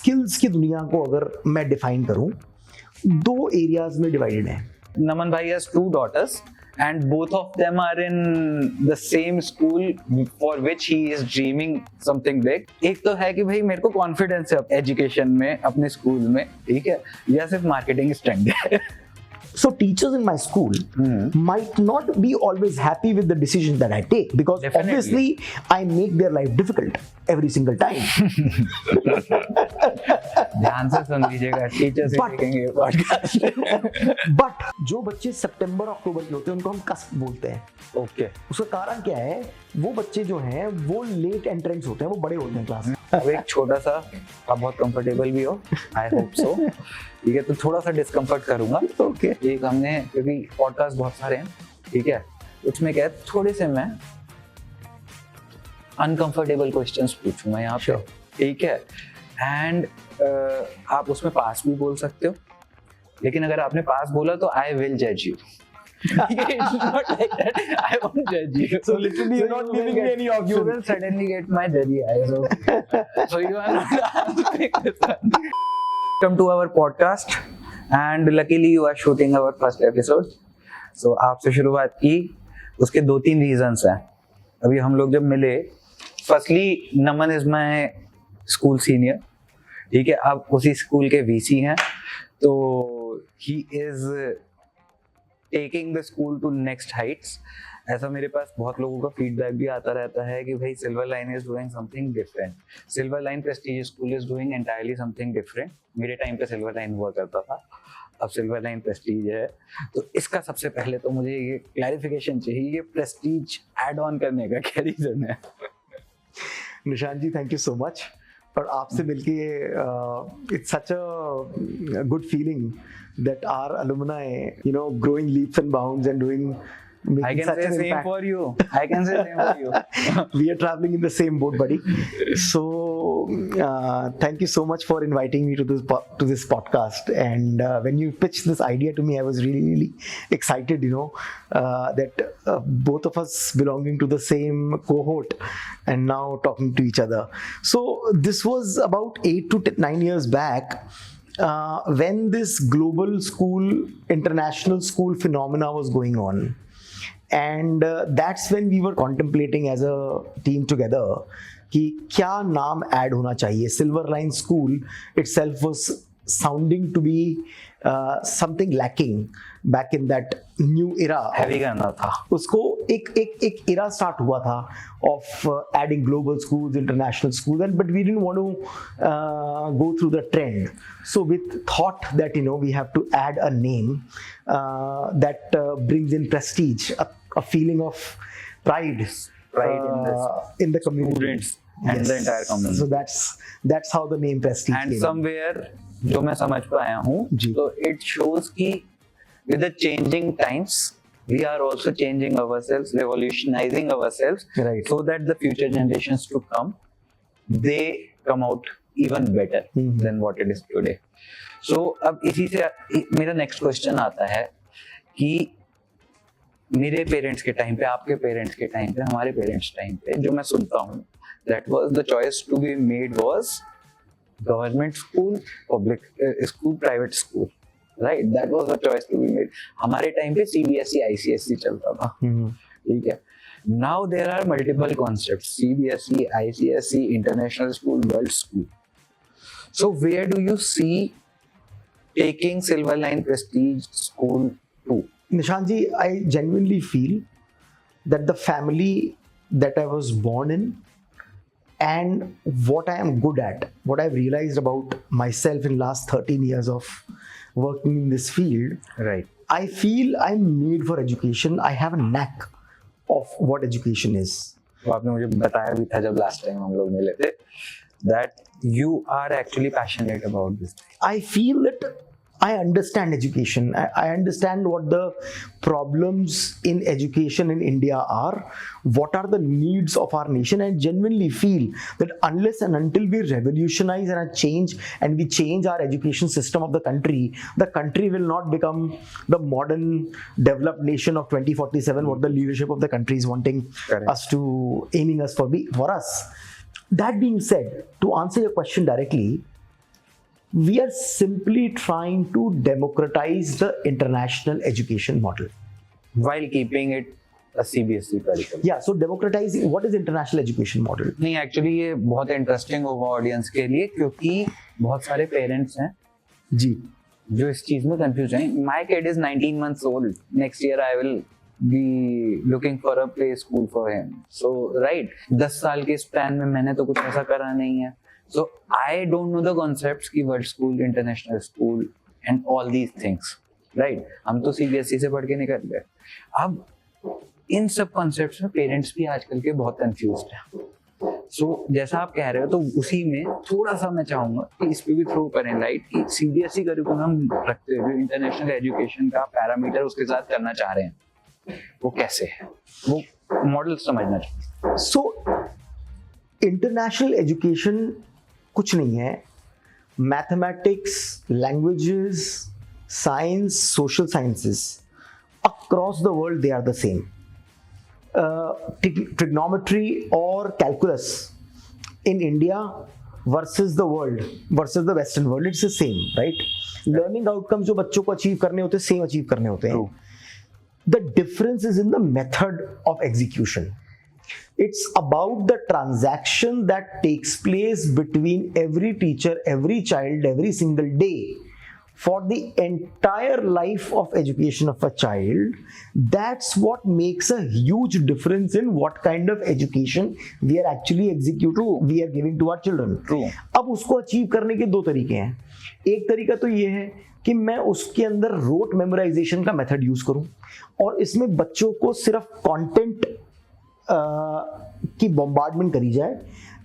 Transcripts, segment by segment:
Skills की दुनिया को अगर मैं डिफाइन करूं, 2 एरियाज में डिवाइडेड है। Naman bhai has 2 daughters and both of them are in the same school for which he is dreaming something big. एक तो है कि भाई मेरे को कॉन्फिडेंस है एजुकेशन में, अपने स्कूल में, ठीक है, या सिर्फ मार्केटिंग स्टंट है। So teachers in my school might not be always happy with the decisions that I take, because Definitely. obviously I make their life difficult every single time. ध्यान से सुन लीजिएगा, टीचर से But- देखेंगे podcast. But जो बच्चे सितंबर अक्टूबर के होते हैं उनको हम कस्प बोलते हैं। ओके, उसका कारण क्या है? वो बच्चे जो हैं वो लेट एंट्रेंस होते हैं, वो बड़े होते हैं क्लास में। अब एक छोटा सा, आप बहुत कंफर्टेबल भी हो, आई होप सो, ठीक है, तो थोड़ा सा डिस्कम्फर्ट करूंगा। ओके, एक हमने, क्योंकि पॉडकास्ट बहुत सारे हैं, ठीक है, उसमें क्या है, थोड़े से मैं अनकंफर्टेबल क्वेश्चंस पूछूंगा यहाँ पे, ठीक है, एंड आप उसमें पास भी बोल सकते हो, लेकिन अगर आपने पास बोला तो आई विल जज you. It's not like that. I won't judge you. So literally you're not giving me any option. You will suddenly get my judgy eyes. Okay. So you are not asking this one. Welcome to our podcast, and luckily you are shooting our first episode. So आपसे शुरुआत की, उसके 2-3 reasons हैं। अभी हम लोग जब मिले, firstly Naman is my school senior, ठीक है, आप उसी स्कूल के वीसी हैं, तो he is taking the school to next heights. ऐसा मेरे पास बहुत लोगों का फीडबैक भी आता रहता है कि भाई silver line is doing something different, silver line prestigious school is doing entirely something different. मेरे टाइम पे सिल्वर लाइन हुआ करता था, अब सिल्वर लाइन प्रेस्टीज है। तो इसका सबसे पहले तो मुझे ये क्लैरिफिकेशन चाहिए, ये प्रेस्टीज ऐड ऑन करने का क्या रीजन है? निशान जी, थैंक यू सो मच। पर आपसे मिलके it's such a good feeling that our alumni, you know, growing leaps and bounds and doing making I can such say an same impact. for you. I can say same for you. We are traveling in the same boat, buddy. So thank you so much for inviting me to this podcast. And when you pitched this idea to me, I was really excited, you know, that both of us belonging to the same cohort and now talking to each other. So this was about 8 to 9 years back. When this global school, international school phenomena was going on, and that's when we were contemplating as a team together कि क्या नाम add होना चाहिए। Silver line school itself was sounding to be something lacking back in that new era. Heavy करना था उसको एक era start हुआ था of adding global schools, international schools, and but we didn't want to go through the trend. So we thought that, you know, we have to add a name that brings in prestige, a feeling of pride in the community. students and the entire community. So that's how the name prestige and came. somewhere जो मैं समझ पाया हूँ, जी। तो it shows कि with the changing times we are also changing ourselves, revolutionizing ourselves, Right. so that the future generations to come, they come out even better than what it is today. So अब इसी से मेरा next question आता है कि मेरे parents के time पे, आपके पेरेंट्स के टाइम पे, हमारे पेरेंट्स टाइम पे जो मैं सुनता हूँ, that was the choice to be made was government school, public school, private school, right? That was the choice to be made. हमारे टाइम पे CBSE, ICSE चलता था, ठीक है। Now there are multiple concepts: CBSE, ICSE, international school, world school. So where do you see taking Silver Line Prestige School to? Nishanji, I genuinely feel that the family that I was born in and what I am good at, what I've realized about myself in last 13 years of working in this field, Right. I feel I'm made for education. I have a knack of what education is. तो आपने मुझे बताया भी था जब last time हम लोग मिले थे, that you are actually passionate about this. I feel that I understand education. I understand what the problems in education in India are, what are the needs of our nation. I genuinely feel that unless and until we revolutionize and we change our education system of the country will not become the modern developed nation of 2047, what the leadership of the country is wanting Correct. us to, aiming us for us. That being said, to answer your question directly, We are simply trying to democratize the international education model. while keeping it a CBSE curriculum. Yeah, so democratizing, what is international education model? नहीं, actually ये बहुत interesting होगा audience के लिए, क्योंकि बहुत सारे parents हैं जी, जो इस चीज में कंफ्यूज हैं. My kid is 19 months old. Next year I will be looking for a play school for him. So right, 10 साल के स्पैन में मैंने तो कुछ ऐसा करा नहीं है. So I don't know the concepts की world school, international school and all these things. Right, हम तो CBSE से पढ़ के निकल गए. अब इन सब कॉन्सेप्ट्स में पेरेंट्स भी आजकल के बहुत कंफ्यूज्ड हैं. सो जैसा आप कह रहे हो, तो उसी में थोड़ा सा मैं चाहूंगा कि इस पे भी थ्रो करें लाइट, कि CBSE करिकुलम रखते हुए जो इंटरनेशनल एजुकेशन का पैरामीटर उसके साथ करना चाह रहे हैं, वो कैसे है, वो मॉडल समझना चाहिए. सो इंटरनेशनल एजुकेशन कुछ नहीं है. Mathematics, languages, science, social sciences, across the world they are the same. Trigonometry or calculus in India versus the world, versus the Western world, it's the same, right? Learning outcomes जो बच्चों को achieve करने होते हैं, same achieve करने होते हैं. The difference is in the method of execution. It's about the transaction that takes place between every teacher, every child, every single day. For the entire life of education of a child, that's what makes a huge difference in what kind of education we are actually we are giving to our children. True. अब उसको achieve करने के दो तरीके हैं. एक तरीका तो ये है कि मैं उसके अंदर रोट मेमोराइजेशन का मेथड यूज करूं, और इसमें बच्चों को सिर्फ कंटेंट की बॉम्बार्डमेंट करी जाए,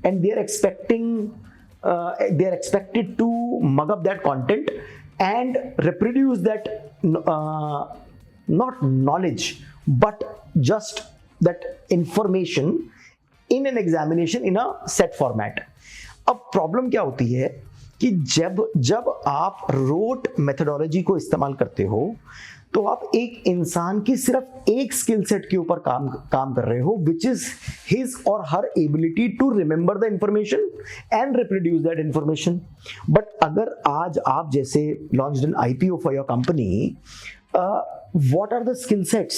and they are expected to mug up that content and reproduce that not knowledge but just that information in an examination in a set format. अब प्रॉब्लम क्या होती है कि जब आप रोट मेथोडोलॉजी को इस्तेमाल करते हो, तो आप एक इंसान की सिर्फ एक स्किल सेट के ऊपर काम कर रहे हो, विच इज हिज और her ability to remember the information and reproduce that information. But अगर आज आप जैसे launched an IPO for your company, what are the skill sets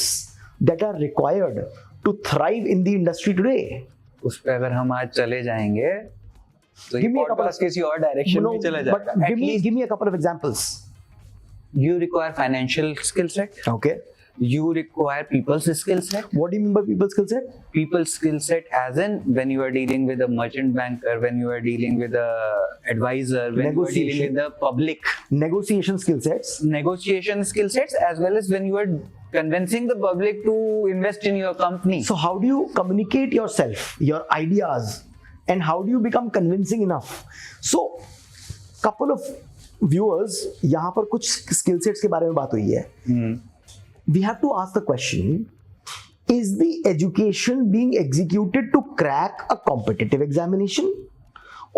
that are required to thrive in the industry today? उस पर अगर हम आज चले जाएंगे तो ये पॉडकास्ट किसी और डायरेक्शन में चला जाएगा. Give me a couple of examples. You require financial skill set. Okay. You require people's skill set. What do you mean by people's skill set? People's skill set, as in when you are dealing with a merchant banker, when you are dealing with a advisor, when you are dealing with the public. Negotiation skill sets. Negotiation skill sets, as well as when you are convincing the public to invest in your company. So how do you communicate yourself, your ideas, and how do you become convincing enough? So couple of viewers, यहाँ पर कुछ skill sets के बारे में बात हुई है. We have to ask the question, is the education being executed to crack a competitive examination,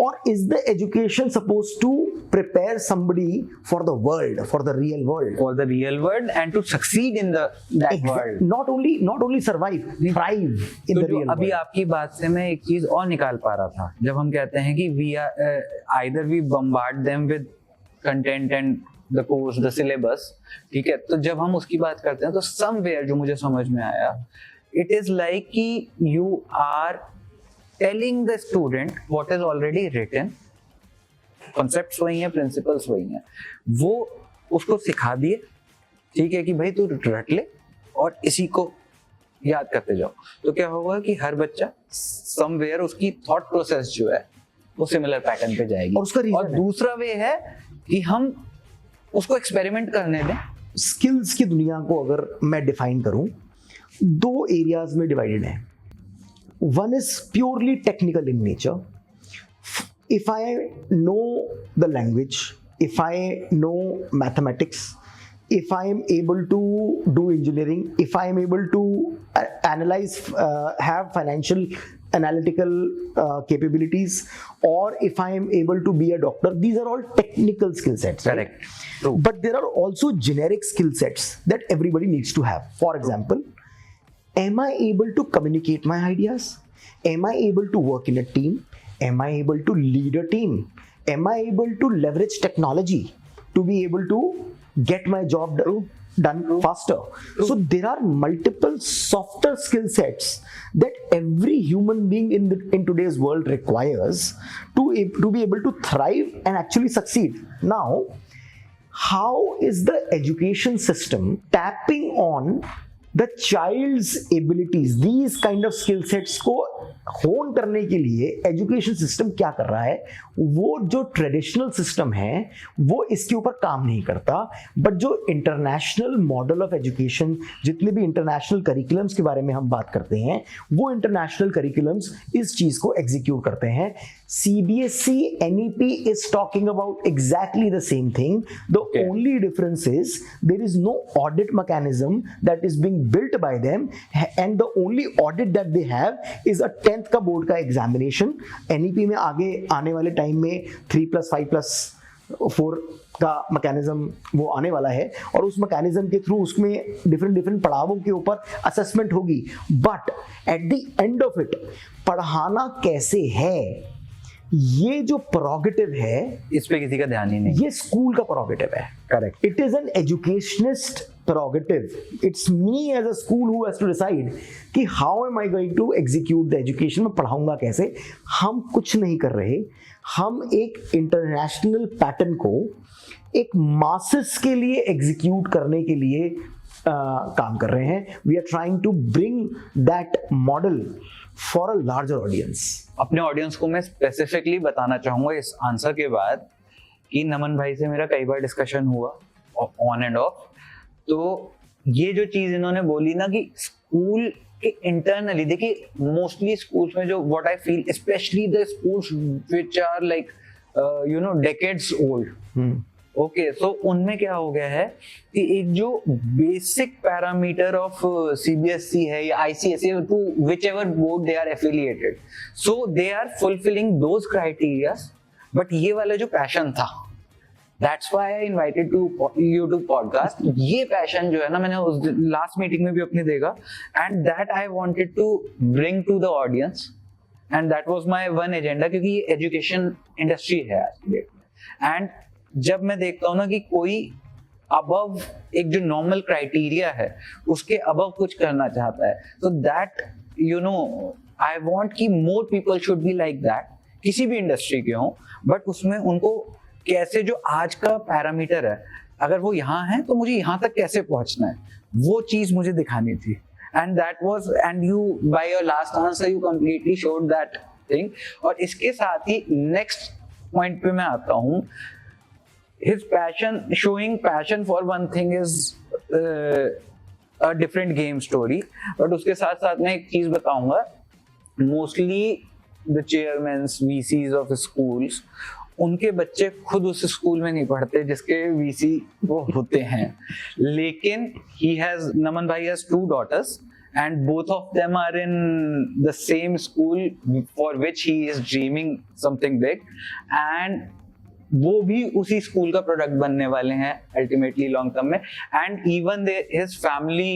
or is the education supposed to prepare somebody for the world, for the real world? For the real world, and to succeed in that world. Not only survive, thrive in the real world. अभी आपकी बात से मैं एक चीज और निकाल पा रहा था, जब हम कहते हैं कि we are either we bombard them with content and the course, the syllabus, ठीक है. तो जब हम उसकी बात करते हैं, तो somewhere जो मुझे समझ में आया, it is like कि you are telling the student what is already written, concepts वही हैं, principles वही हैं, वो उसको सिखा दिए, ठीक है, कि भाई तू रट ले और इसी को याद करते जाओ. तो क्या होगा कि हर बच्चा somewhere उसकी thought process जो है वो सिमिलर पैटर्न पे जाएगी. और उसका और दूसरा वे है कि हम उसको एक्सपेरिमेंट करने दें. स्किल्स की दुनिया को अगर मैं डिफाइन करूं, दो एरियाज में डिवाइडेड है. One is purely technical in nature. If I know the language, if I know mathematics, if I am able to do engineering, if I am able to analyze, have financial analytical capabilities, or if I am able to be a doctor, these are all technical skill sets. Correct. Right? True. But there are also generic skill sets that everybody needs to have. For example, am I able to communicate my ideas? Am I able to work in a team? Am I able to lead a team? am I able to leverage technology to be able to get my job done faster? So there are multiple softer skill sets that every human being in today's world requires to be able to thrive and actually succeed. Now, how is the education system tapping on the child's abilities, these kind of skill sets को होन करने के लिए education system क्या कर रहा है? वो जो ट्रेडिशनल सिस्टम है वो इसके ऊपर काम नहीं करता, बट जो इंटरनेशनल मॉडल ऑफ एजुकेशन, जितने भी इंटरनेशनल करिकुलम्स के बारे में हम बात करते हैं, वो इंटरनेशनल करिकुलम्स इस चीज को एग्जीक्यूट करते हैं. CBSE NEP is talking about exactly the same thing. The only difference is there is no audit mechanism that is being built by them, and the only audit that they have is a 10th का board का examination. NEP में आगे आने वाले time में 3+5+4 का mechanism वो आने वाला है, और उस मैकेनिज्म के थ्रू उसमें डिफरेंट पड़ावों के ऊपर असेसमेंट होगी. But at the end of it पढ़ाना कैसे है, ये जो प्रोगेटिव है, इस पे किसी का ध्यान ही नहीं. ये स्कूल का प्रोगेटिव है. Correct. It is an educationist prerogative. It's me as a school who has to decide कि how am I going to execute the education. मैं पढ़ाऊंगा कैसे? हम कुछ नहीं कर रहे, हम एक इंटरनेशनल पैटर्न को एक मासेस के लिए एग्जीक्यूट करने के लिए काम कर रहे हैं. We are trying to bring that model for a larger audience. अपने ऑडियंस को मैं स्पेसिफिकली बताना चाहूंगा इस आंसर के बाद कि नमन भाई से मेरा कई बार डिस्कशन हुआ ऑन एंड ऑफ. तो ये जो चीज इन्होंने बोली ना कि स्कूल के इंटरनली, देखिए मोस्टली स्कूल्स में जो what I feel, specially the schools which are like decades old, okay, so उनमें क्या हो गया है कि एक जो बेसिक पैरामीटर ऑफ CBSE है या ICSE to which ever board they are affiliated, so they are fulfilling those criterias. But ये वाला जो पैशन था, that's why I invited you to podcast. ये पैशन जो है ना, मैंने उस लास्ट मीटिंग में भी अपने देखा, and that I wanted to bring to the audience, and that was my one agenda, क्योंकि ये एजुकेशन इंडस्ट्री है आज की डेट में. एंड जब मैं देखता हूँ ना कि कोई अबव एक जो नॉर्मल क्राइटेरिया है उसके अबव कुछ करना चाहता है, तो दैट आई वांट कि more people should be like that, किसी भी इंडस्ट्री के हों, बट उसमें उनको कैसे जो आज का पैरामीटर है, अगर वो यहाँ है तो मुझे यहाँ तक कैसे पहुंचना है, वो चीज मुझे दिखानी थी. And that was, and you by your last answer you completely showed that thing. और इसके साथ ही नेक्स्ट पॉइंट पे मैं आता हूँ. His passion, showing passion for one thing is a different game story. But उसके साथ साथ मैं एक चीज बताऊंगा. Mostly the chairmen, VCs of schools, उनके बच्चे खुद उस स्कूल में नहीं पढ़ते जिसके VC वो होते हैं. लेकिन Naman bhai has 2 daughters, and both of them are in the same school for which he is dreaming something big, and वो भी उसी स्कूल का प्रोडक्ट बनने वाले हैं अल्टीमेटली लॉन्ग टर्म में. And even his family,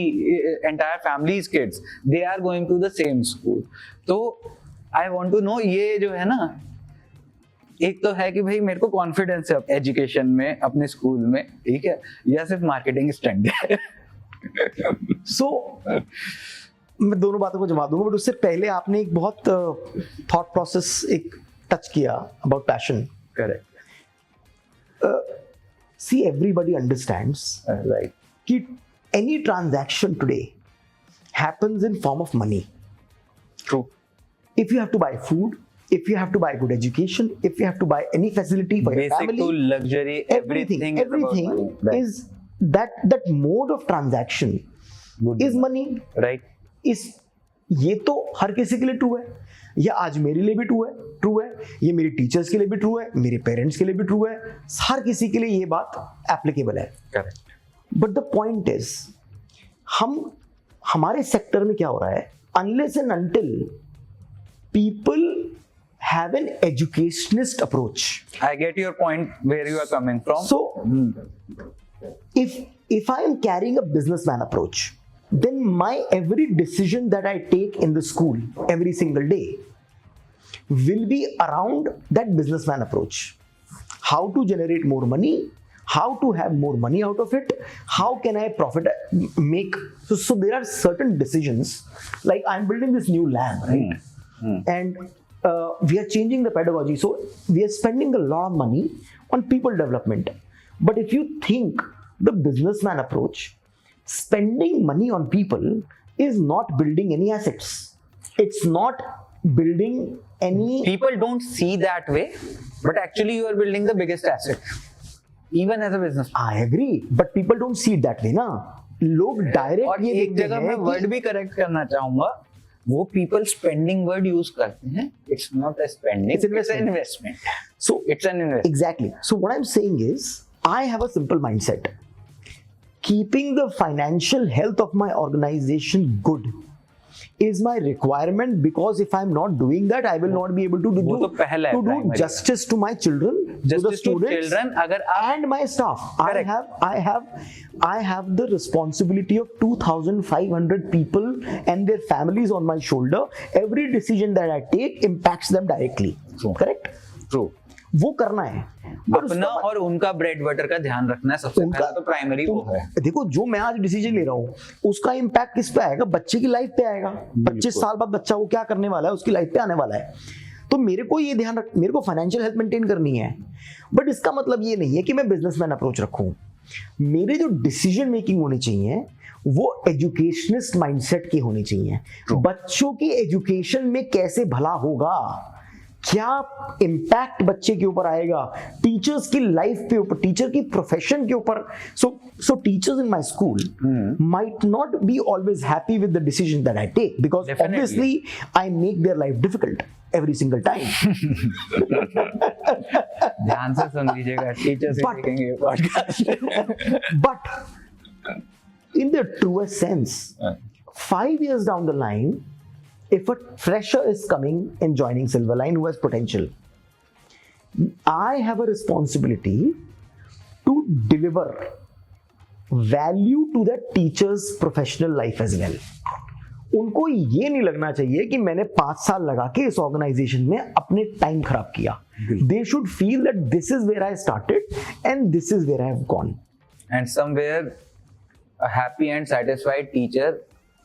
entire families kids, they are going to the same school. तो I want to know, ये जो है ना, एक तो है कि भाई मेरे को कॉन्फिडेंस है एजुकेशन में, अपने स्कूल में, ठीक है, या सिर्फ मार्केटिंग स्टंट है. सो मैं दोनों बातों को जवाब दूंगा, बट उससे पहले आपने एक बहुत थॉट प्रोसेस एक टच किया about passion. Correct. See, everybody understands, right, that any transaction today happens in form of money. True. If you have to buy food, if you have to buy good education, if you have to buy any facility for your family, basic to luxury, everything is that mode of transaction is money. Right. ये तो हर किसी के लिए true है. ये आज मेरे लिए भी ट्रू है, ये मेरे टीचर्स के लिए भी ट्रू है, मेरे पेरेंट्स के लिए भी ट्रू है, हर किसी के लिए ये बात एप्लीकेबल है. Correct. But the point is, हमारे सेक्टर में क्या हो रहा है, unless and until people have an educationist approach. I get your point where you are coming from. So if I am carrying a businessman approach, then my every decision that I take in the school every single day will be around that businessman approach. how to generate more money, how to have more money out of it, how can I profit make. So there are certain decisions, like I'm building this new lab, right? And we are changing the pedagogy, so we are spending a lot of money on people development. But if you think the businessman approach, spending money on people is not building any assets, it's not building any. People don't see that way, but actually you are building the biggest asset, even as a business. I agree, but people don't see it that way ना. लोग और direct ये एक देखते जगह हैं मैं word भी करेक्ट करना चाहूंगा, वो पीपल स्पेंडिंग वर्ड यूज करते हैं. It's not a spending, It's it's investment. Investment. So it's an investment. exactly. So what I'm saying is, I have a simple mindset. Keeping the financial health of my organization good is my requirement, because if I'm not doing that, I will not be able to वो तो पहला है, do primary. justice to my children, to the Justice to students, children. अगर आप and my staff. Correct. I have the responsibility of 2,500 people and their families on my shoulder. Every decision that I take impacts them directly. True. Correct? True, वो करना है. But अपना उसका- और उनका bread butter का ध्यान रखना है सबसे उनका- पहला, तो प्राइमरी वो है. देखो, जो मैं आज डिसीजन ले रहा हूँ उसका इम्पैक्ट किस पे आएगा? बच्चे की लाइफ पे आएगा. 25 साल बाद बच्चा वो क्या करने वाला है, उसकी लाइफ पे आने वाला है. तो मेरे को ये ध्यान रख, मेरे को फाइनेंशियल हेल्थ मेंटेन करनी है. बट इसका मतलब ये नहीं है कि मैं बिजनेसमैन अप्रोच रखूं. मेरे जो डिसीजन मेकिंग होनी चाहिए वो एजुकेशनिस्ट माइंडसेट की होनी चाहिए. बच्चों की एजुकेशन में कैसे भला होगा, क्या इम्पैक्ट बच्चे के ऊपर आएगा, टीचर्स की लाइफ पे ऊपर, टीचर की प्रोफेशन के ऊपर. So teachers in my school might not be always happy with the decision that I take, because Definitely. Obviously I make their life difficult every single time. ध्यान से सुन लीजिएगा, teacher से But- देखेंगे ये podcast. But in the truest sense, 5 years down the line, if a fresher is coming and joining Silverline who has potential, I have a responsibility to deliver value to that teacher's professional life as well. उनको ये नहीं लगना चाहिए कि मैंने 5 साल लगा के इस ऑर्गेनाइजेशन में अपने टाइम खराब किया. They should feel that this is where I started and this is where I have gone. And somewhere a happy and satisfied teacher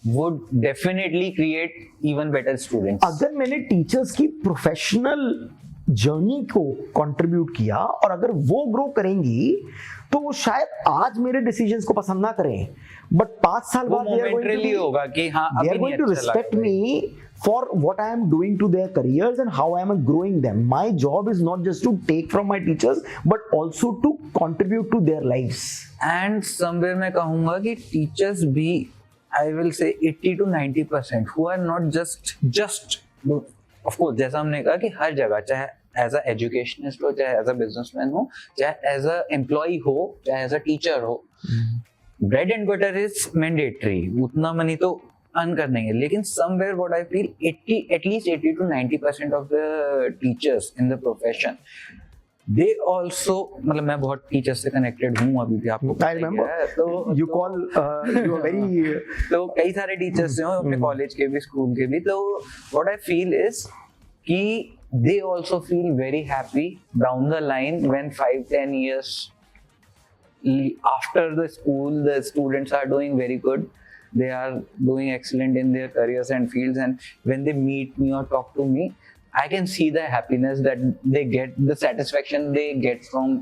would definitely create even better students. अगर मैंने teachers की professional journey को contribute किया और अगर वो grow करेंगी तो वो शायद आज मेरे डिसीजंस को पसंद ना करें, बट 5 साल वो बाद they are going to momentarily be- होगा कि हाँ they अभी are नहीं going to अच्छा respect लग रहा है. me for what I am doing to their careers and how I am growing them. My job is not just to take from my teachers but also to contribute to their lives. And somewhere मैं कहूँगा कि teachers भी, I will say 80 to 90% who are not just of course जैसा हमने कहा कि हर जगह, चाहे एज अ एजुकेशनिस्ट हो, चाहे एज अ बिजनेसमैन हो, चाहे एज अ एम्प्लॉय हो, चाहे एज अ टीचर हो, bread and butter is mandatory, उतना मनी तो अर्न करने है. लेकिन somewhere what I feel 80 at least 80 to 90% of the teachers in the profession, they also, मतलब मैं बहुत टीचर्स से कनेक्टेड हूँ अभी भी, आपको पता I ही remember है. तो you call you are very तो कई सारे टीचर्स हैं अपने कॉलेज के भी, स्कूल के भी. तो व्हाट आई फील इज कि they also feel very happy down the line when 5-10 years after the school the students are doing very good, they are doing excellent in their careers and fields, and when they meet me or talk to me, I can see the happiness that they get, the satisfaction they get from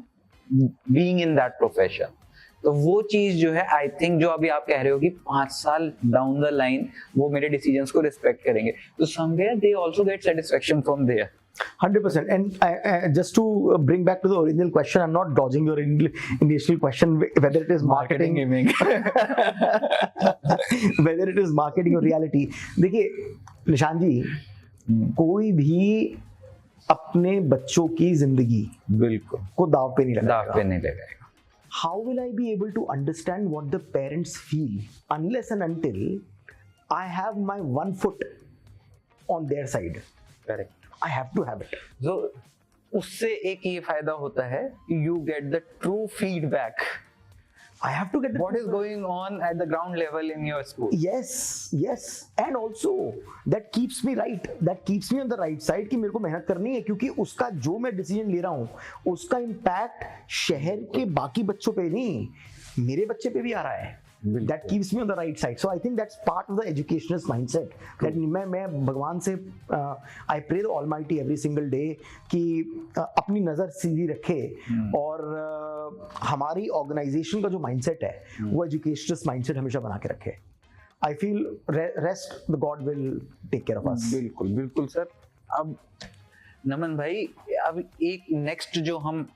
being in that profession. तो वो चीज जो है, I think जो अभी आप कह रहे हो कि 5 साल डाउन द लाइन वो मेरे डिसीजंस को रिस्पेक्ट करेंगे, तो somewhere they also get satisfaction from there. 100%. And just to bring back to the original question, I'm not dodging your initial question, whether it is marketing whether it is marketing or reality. देखिए निशान जी, कोई भी अपने बच्चों की जिंदगी बिल्कुल को दाव पे नहीं दाव लगाएगा. पे नहीं लगाएगा. How will I be able to understand what the parents feel unless and until I have my one foot on their side? Correct. I have to have it. So उससे एक ये फायदा होता है, you get the true feedback I have to get the What is going on at the ground level in your school? yes, and also that keeps me right, that keeps me on the right side कि मेरे को मेहनत करनी है, क्योंकि उसका जो मैं डिसीजन ले रहा हूँ उसका इम्पैक्ट शहर के बाकी बच्चों पे नहीं, मेरे बच्चे पे भी आ रहा है. That keeps me on the right side. So I think that's part of the educationist mindset. That मैं भगवान से I pray the Almighty every single day कि अपनी नज़र सीधी रखे और हमारी ऑर्गेनाइजेशन का जो माइंडसेट है वो एजुकेशनिस्ट माइंडसेट हमेशा बना के रखे. I feel rest the God will take care of us. बिल्कुल बिल्कुल सर. अब नमन भाई, अब एक नेक्स्ट जो हम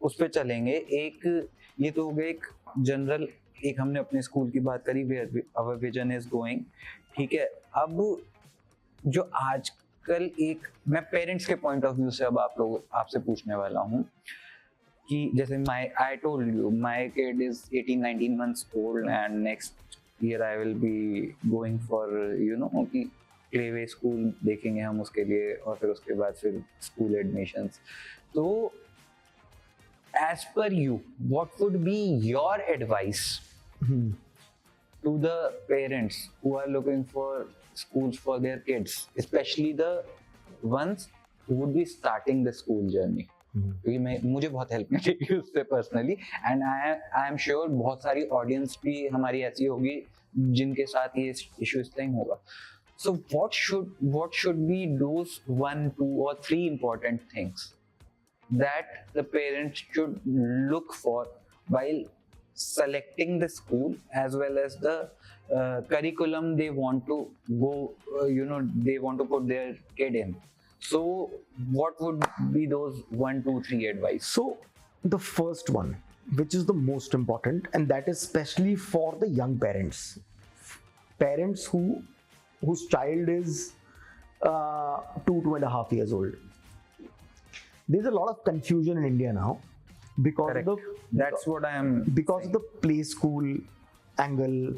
उस पे चलेंगे, एक ये तो हो गया एक जनरल, एक हमने अपने स्कूल की बात करी, आवर विजन इज गोइंग, ठीक है. अब जो आजकल एक मैं पेरेंट्स के पॉइंट ऑफ व्यू से अब आपसे पूछने वाला हूँ कि जैसे I told you my kid is 18-19 months old and next year I will be going for कि प्लेवे स्कूल देखेंगे हम उसके लिए, और फिर उसके बाद फिर स्कूल एडमिशंस. तो as per you, what would be your advice to the parents who are looking for schools for their kids, especially the ones who would be starting the school journey? क्योंकि मुझे बहुत help मिलेगी उससे personally, and I am sure बहुत सारी audience भी हमारी ऐसी होगी जिनके साथ ये इशू इस टाइम होगा. So what should be those 1, 2 or 3 important things that the parents should look for while selecting the school as well as the curriculum they want to go, they want to put their kid in? So what would be those 1, 2, 3 advice? So the first one, which is the most important, and that is especially for the young parents whose child is 2.5 years old. There's a lot of confusion in India now because Correct. because of the play school angle,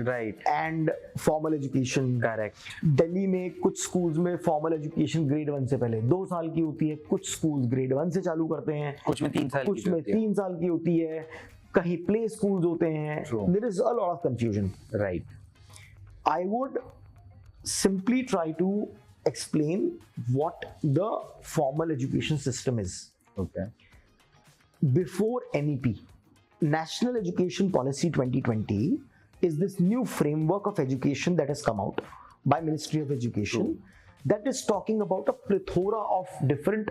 right, and formal education. correct. Delhi में कुछ schools में formal education grade 1 से पहले 2 साल की होती है, कुछ स्कूल्स ग्रेड 1 से चालू करते हैं, कुछ में 3 साल कुछ में 3 साल की होती है, कहीं प्ले स्कूल्स होते हैं. There is a lot of confusion. Right. I would simply try to explain what the formal education system is. Okay. Before NEP, National Education Policy 2020 is this new framework of education that has come out by Ministry of Education that is talking about a plethora of different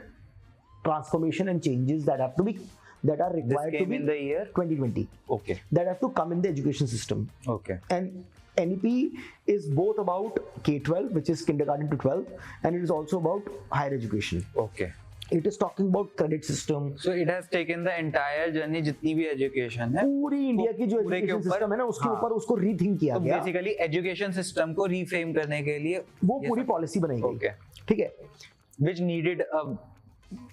transformation and changes that are required to be in the year 2020. Okay. That have to come in the education system. Okay. And NEP is both about K-12, which is kindergarten to 12, and it is also about higher education. Okay. It is talking about credit system. So it has taken the entire journey, जितनी भी education है पूरी India की जो पूरे के education ऊपर, system है ना उसके ऊपर उसको रीथिंक किया तो गया. बेसिकली एजुकेशन सिस्टम को रीफ्रेम करने के लिए वो पूरी पॉलिसी बनाई गई. Okay. ठीक है. which needed a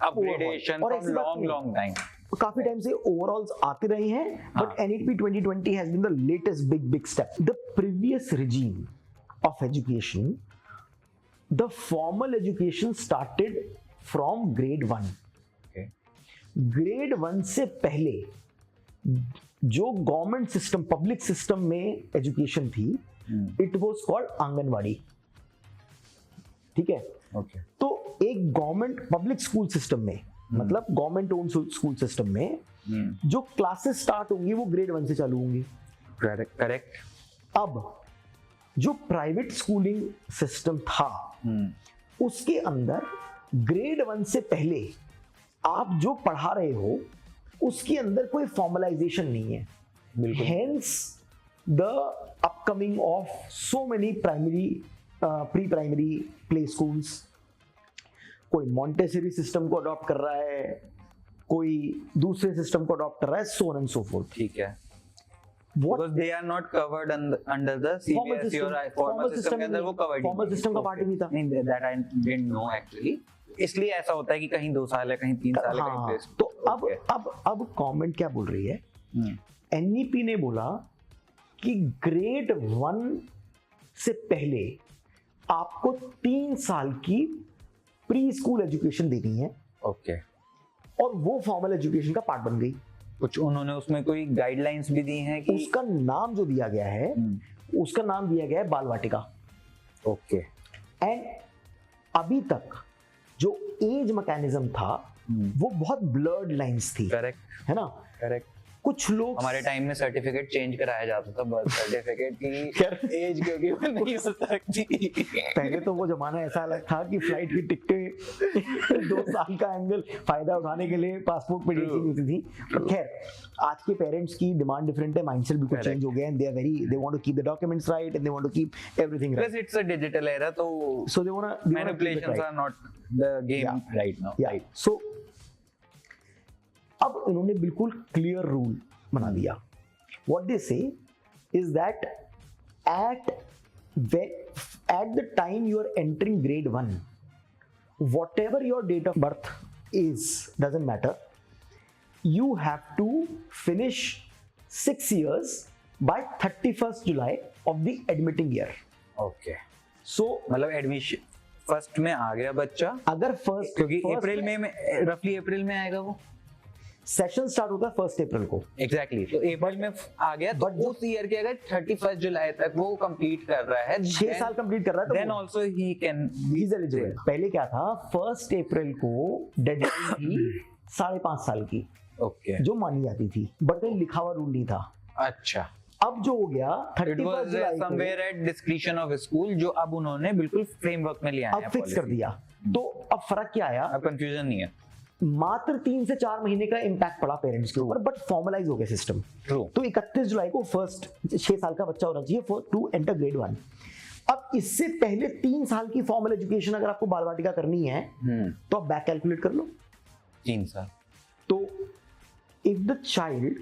upgradation और from ऐसी बात नहीं. long time. काफी टाइम से ओवरऑल्स आते रहे हैं, but NEP 2020 has been the latest big step. The previous regime of education, the formal education started from grade 1. Okay. Grade 1 से पहले जो गवर्नमेंट सिस्टम पब्लिक सिस्टम में एजुकेशन थी, इट वाज कॉल्ड आंगनवाड़ी. ठीक है. Okay. तो एक गवर्नमेंट पब्लिक स्कूल सिस्टम में, मतलब गवर्नमेंट ओन स्कूल सिस्टम में जो क्लासेस स्टार्ट होंगी वो ग्रेड 1 से चालू होंगी. Correct. अब जो प्राइवेट स्कूलिंग सिस्टम था उसके अंदर ग्रेड 1 से पहले आप जो पढ़ा रहे हो उसके अंदर कोई फॉर्मलाइजेशन नहीं है. Hence the upcoming of so many pre-primary play schools. कोई मॉन्टेसरी सिस्टम को अडॉप्ट कर रहा है, कोई दूसरे सिस्टम को अडॉप्ट कर रहा है, so on and so forth. ठीक है. What Because they are not covered under the CBSE or formal system के अंदर वो covered नहीं. फॉर्मल सिस्टम का पार्ट ही नहीं था. नहीं, that I didn't know actually. इसलिए ऐसा होता है कि कहीं 2 साल है, कहीं 3 साल है, कहीं हाँ, प्लेस. तो अब गवर्नमेंट क्या बोल रही है? NEP ने बोला कि ग्रेड 1 से पहले आपको 3 साल की प्री स्कूल एजुकेशन देनी है. ओके. और वो फॉर्मल एजुकेशन का पार्ट बन गई. कुछ उन्होंने उसमें कोई गाइडलाइंस भी दी हैं कि उसका नाम जो दिया गया है, उसका नाम दिया गया है बाल वाटिका। ओके। एंड अभी तक जो एज मैकेनिज्म था वो बहुत ब्लर्ड लाइंस थी, करेक्ट है ना। करेक्ट। कुछ लोग हमारे टाइम में सर्टिफिकेट चेंज कराया जाता था, बर्थ सर्टिफिकेट की एज क्योंकि वो नहीं हो सकती। पहले तो वो जमाना ऐसा अलग था कि फ्लाइट की टिकटें 2 साल का एंगल फायदा उठाने के लिए पासपोर्ट पे डेट होती थी। पर खैर आज के पेरेंट्स की डिमांड डिफरेंट है, माइंडसेट बिल्कुल चेंज हो गया, and they are very, they want to keep the documents right and they want to keep everything right. Plus it's a digital era, तो so they want manipulations are not the game right now. या so अब इन्होंने बिल्कुल clear rule बना दिया। What they say is that at the time you are entering grade 1, whatever your date of birth is, doesn't matter, you have to finish 6 years by 31st July of the admitting year. Okay. So मतलब admission first में आ गया बच्चा, अगर first, क्योंकि अप्रैल में रफली अप्रैल में आएगा वो, सेशन स्टार्ट होता है 1 अप्रैल को। एग्जैक्टली तो अप्रैल में आ गया, तो उस ईयर के अगर 31 जुलाई तक वो कंप्लीट कर रहा है, 6 साल कंप्लीट कर रहा है, then also he can he is eligible. पहले क्या था, 1 अप्रैल को डेडलाइन थी 5.5 साल की, ओके, जो मानी जाती थी, बट कहीं लिखा हुआ रूल नहीं था। अच्छा। अब जो हो गया it 31 was July somewhere eight discretion of school, जो अब उन्होंने बिल्कुल फ्रेमवर्क में लिया है, अब फिक्स कर दिया। तो अब फर्क क्या आया, अब कंफ्यूजन नहीं है। मात्र 3 से 4 महीने का इंपैक्ट पड़ा पेरेंट्स के ऊपर, बट फॉर्मलाइज हो गया सिस्टम। तो 31 जुलाई को फर्स्ट 6 साल का बच्चा होना चाहिए टू एंटर grade 1। अब इससे पहले 3 साल की फॉर्मल एजुकेशन अगर आपको बाल वाटिका करनी है तो आप बैक कैलकुलेट कर लो 3 साल। तो if the child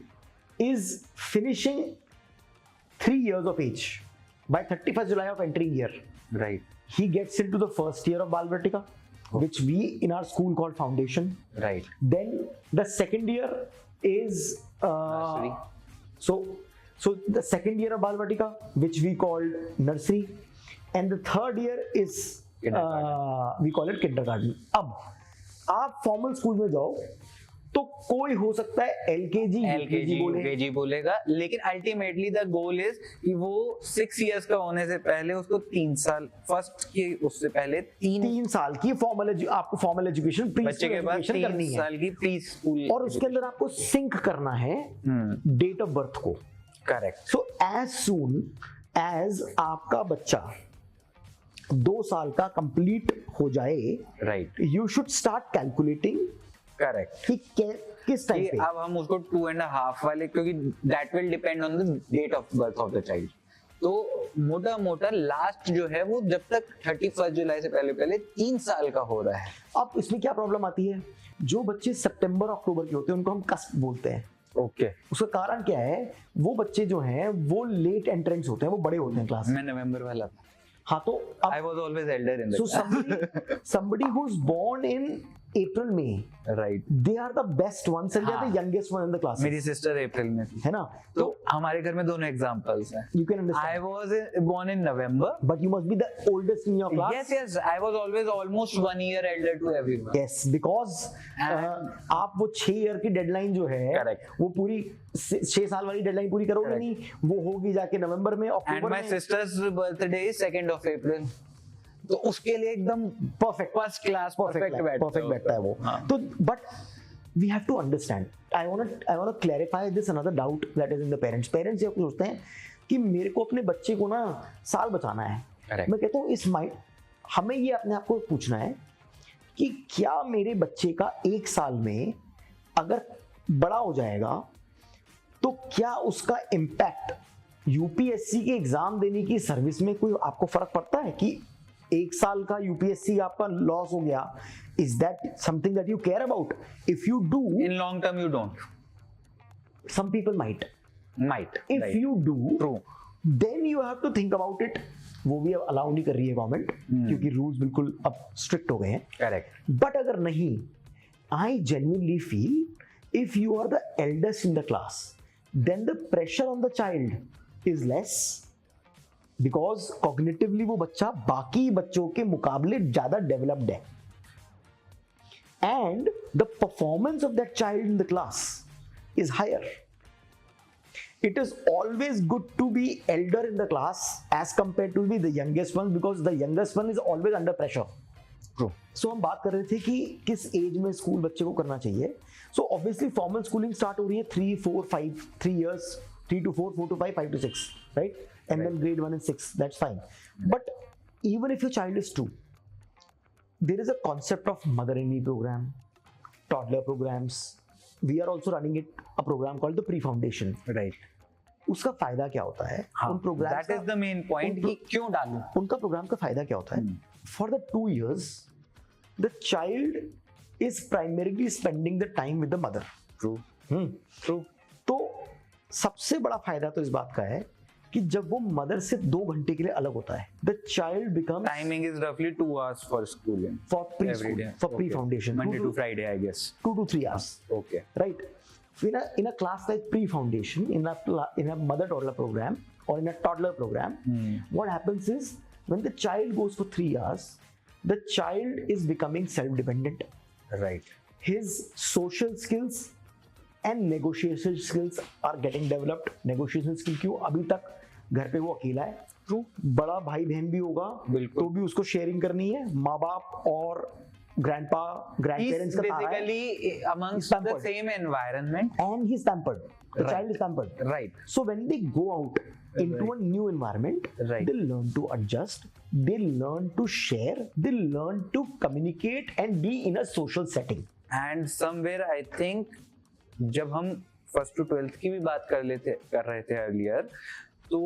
is finishing 3 years of age by 31st July of entering year, right, he gets into the first year of Bal Vatika, which we in our school called foundation. Right. Then the second year is Nursery. so the second year of Bal Vatika, which we called nursery, and the third year is we call it kindergarten. अब आप formal school में जाओ तो कोई हो सकता है LKG UKG बोलेगा, लेकिन अल्टीमेटली द गोल इज कि वो 6 इयर्स का होने से पहले उसको 3 साल फर्स्ट के उससे पहले 3 साल की आपको फॉर्मल एजुकेशन बच्चे के बाद 3 साल की प्री स्कूल, और उसके अंदर आपको सिंक करना है डेट ऑफ बर्थ को। Correct. So as soon as आपका बच्चा 2 साल का कंप्लीट हो जाए, right, you should start calculating correct कि किस टाइम पे। अब हम उसको 2.5 वाले, क्योंकि that will depend on the date of birth of the child, तो मोटा मोटा लास्ट जो है वो जब तक 31 जुलाई से पहले पहले 3 साल का हो रहा है। अब इसमें क्या प्रॉब्लम आती है, जो बच्चे सितंबर अक्टूबर के होते हैं उनको हम कस्प बोलते हैं। ओके। उसका कारण क्या है, वो बच्चे जो हैं वो लेट एंट्रेंस होते हैं, वो बड़े होते हैं क्लास में। मैं नवंबर वाला था। हाँ, तो I was always elder in the so class. somebody who's born in April May, Right. they are the best ones and they are the youngest one in the class, मेरी सिस्टर अप्रैल में थी, है ना। तो हमारे घर में दोनों एग्जांपल्स हैं। you can understand, I was born in November, but you must be the oldest in your class. yes, I was always almost 1 year elder to everyone. Yes, because आप वो 6 ईयर की डेडलाइन जो है, Correct. वो पूरी 6 साल वाली deadline पूरी करोगे Correct. नहीं, वो होगी जाके नवंबर में, And अक्टूबर my में। sister's birthday is 2nd of April, तो उसके लिए एकदम परफेक्ट फर्स्ट क्लास परफेक्ट बैठता है वो। तो but we have to understand, I want to clarify this another doubt that is in the parents ये सोचते हैं कि मेरे को अपने बच्चे को ना साल बचाना है। Correct. मैं कहता हूँ इस माइंड हमें ये अपने आप को पूछना है कि क्या मेरे बच्चे का 1 साल में अगर बड़ा हो जाएगा तो क्या उसका इम्पैक्ट यूपीएससी के एग्जाम देने की सर्विस में कोई आपको फर्क पड़ता है कि 1 साल का यूपीएससी आपका लॉस हो गया? Is that something that you care about? If you do, in long term you don't, some people might, if you do, true, then you have to think about it. वो भी अब allow नहीं कर रही है government, क्योंकि rules बिल्कुल अब स्ट्रिक्ट हो गए हैं। करेक्ट। बट अगर नहीं, I genuinely feel if you are the eldest in the class, then the pressure on the child is less, because cognitively वो बच्चा बाकी बच्चों के मुकाबले ज्यादा डेवलप्ड है, and the performance of that child in the class is higher. It is always good to be elder in the class as compared to be the youngest one, because the youngest one is always under pressure. True. So हम बात कर रहे थे कि किस as में school बच्चे को करना चाहिए. So obviously formal schooling start हो रही है 3, 4, 5, 3 years, 3 to 4, 4 to 5, 5 to 6, right? And then grade 1 and 6, that's fine. But even if your child is 2, there is a concept of mother and me program, toddler programs. We are also running a program called the pre-foundation. Right. उसका फायदा क्या होता है? उन programs That is the main point कि क्यों डालूं? उनका प्रोग्राम का फायदा क्या होता है? For the 2 years, the child is primarily spending the time with the mother. True. True. तो सबसे बड़ा फायदा तो इस बात का है कि जब वो मदर से 2 घंटे के लिए अलग होता है, the child becomes Timing is roughly 2 hours for schooling. for Every preschool, day. for Okay. pre-foundation, Monday to Friday, I guess. 2 to 3 hours. Okay. Right. So in a class like pre-foundation, in a mother toddler program or in a toddler program, what happens is when the child goes for 3 hours, the child is becoming self-dependent. Right. His social skills and negotiation skills are getting developed. Negotiation skill क्यों? अभी तक घर पे वो अकेला है. True. बड़ा भाई बहन भी होगा बिल्कुल. तो भी उसको शेयरिंग करनी है. माँ बाप और ग्रैंड पेरेंट्स He's का तारा है. basically amongst He's the pampered. same environment. And he's pampered. The Right. child is pampered. Right. So when they go out into a new environment, Right. they learn to adjust, they learn to share, they learn to communicate and be in a social setting. And somewhere I think जब हम 1st to 12th की भी बात कर रहे थे earlier, तो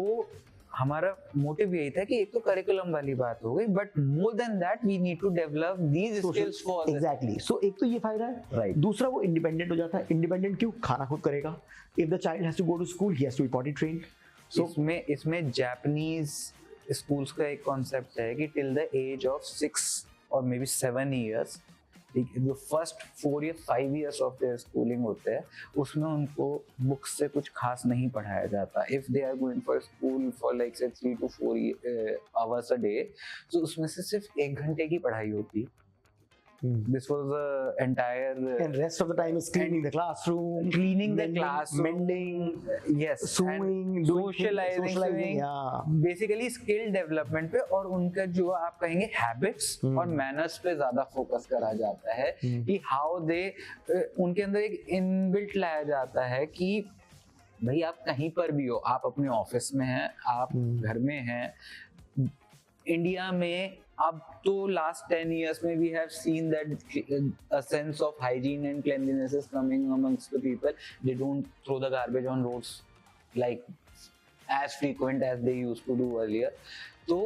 हमारा मोटिव यही था कि एक तो करिकुलम वाली बात हो गई, but more than that we need to develop these skills for exactly. So एक तो ये फायदा है. Right. दूसरा वो इंडिपेंडेंट हो जाता है. इंडिपेंडेंट क्यों? खाना खुद करेगा. If the child has to go to school, he has to be potty trained. So इसमें जापानीज स्कूल्स का एक कॉन्सेप्ट है कि टिल द एज ऑफ 6 और मे बी 7 ईयर्स, जो फर्स्ट 4 या 5 ईयर्स ऑफ देयर स्कूलिंग होते हैं, उसमें उनको बुक्स से कुछ खास नहीं पढ़ाया जाता. If they are going for school for like से 3 to 4 आवर्स अ डे, तो उसमें से सिर्फ 1 घंटे की पढ़ाई होती. This was the entire And rest of the time is cleaning the classroom, cleaning the mending, classroom, mending, yes, sewing, and doing socializing, yeah. Basically skill development पे और उनका जो आप कहेंगे हैबिट्स और मैनर्स पे ज्यादा फोकस करा जाता है कि हाउ दे, उनके अंदर एक इनबिल्ट लाया जाता है कि भाई आप कहीं पर भी हो, आप अपने ऑफिस में हैं, आप घर में हैं. इंडिया में अब तो लास्ट 10 years में we have seen that a sense of hygiene and cleanliness is coming amongst the people. They don't throw the garbage on roads like as frequent as they used to do earlier. तो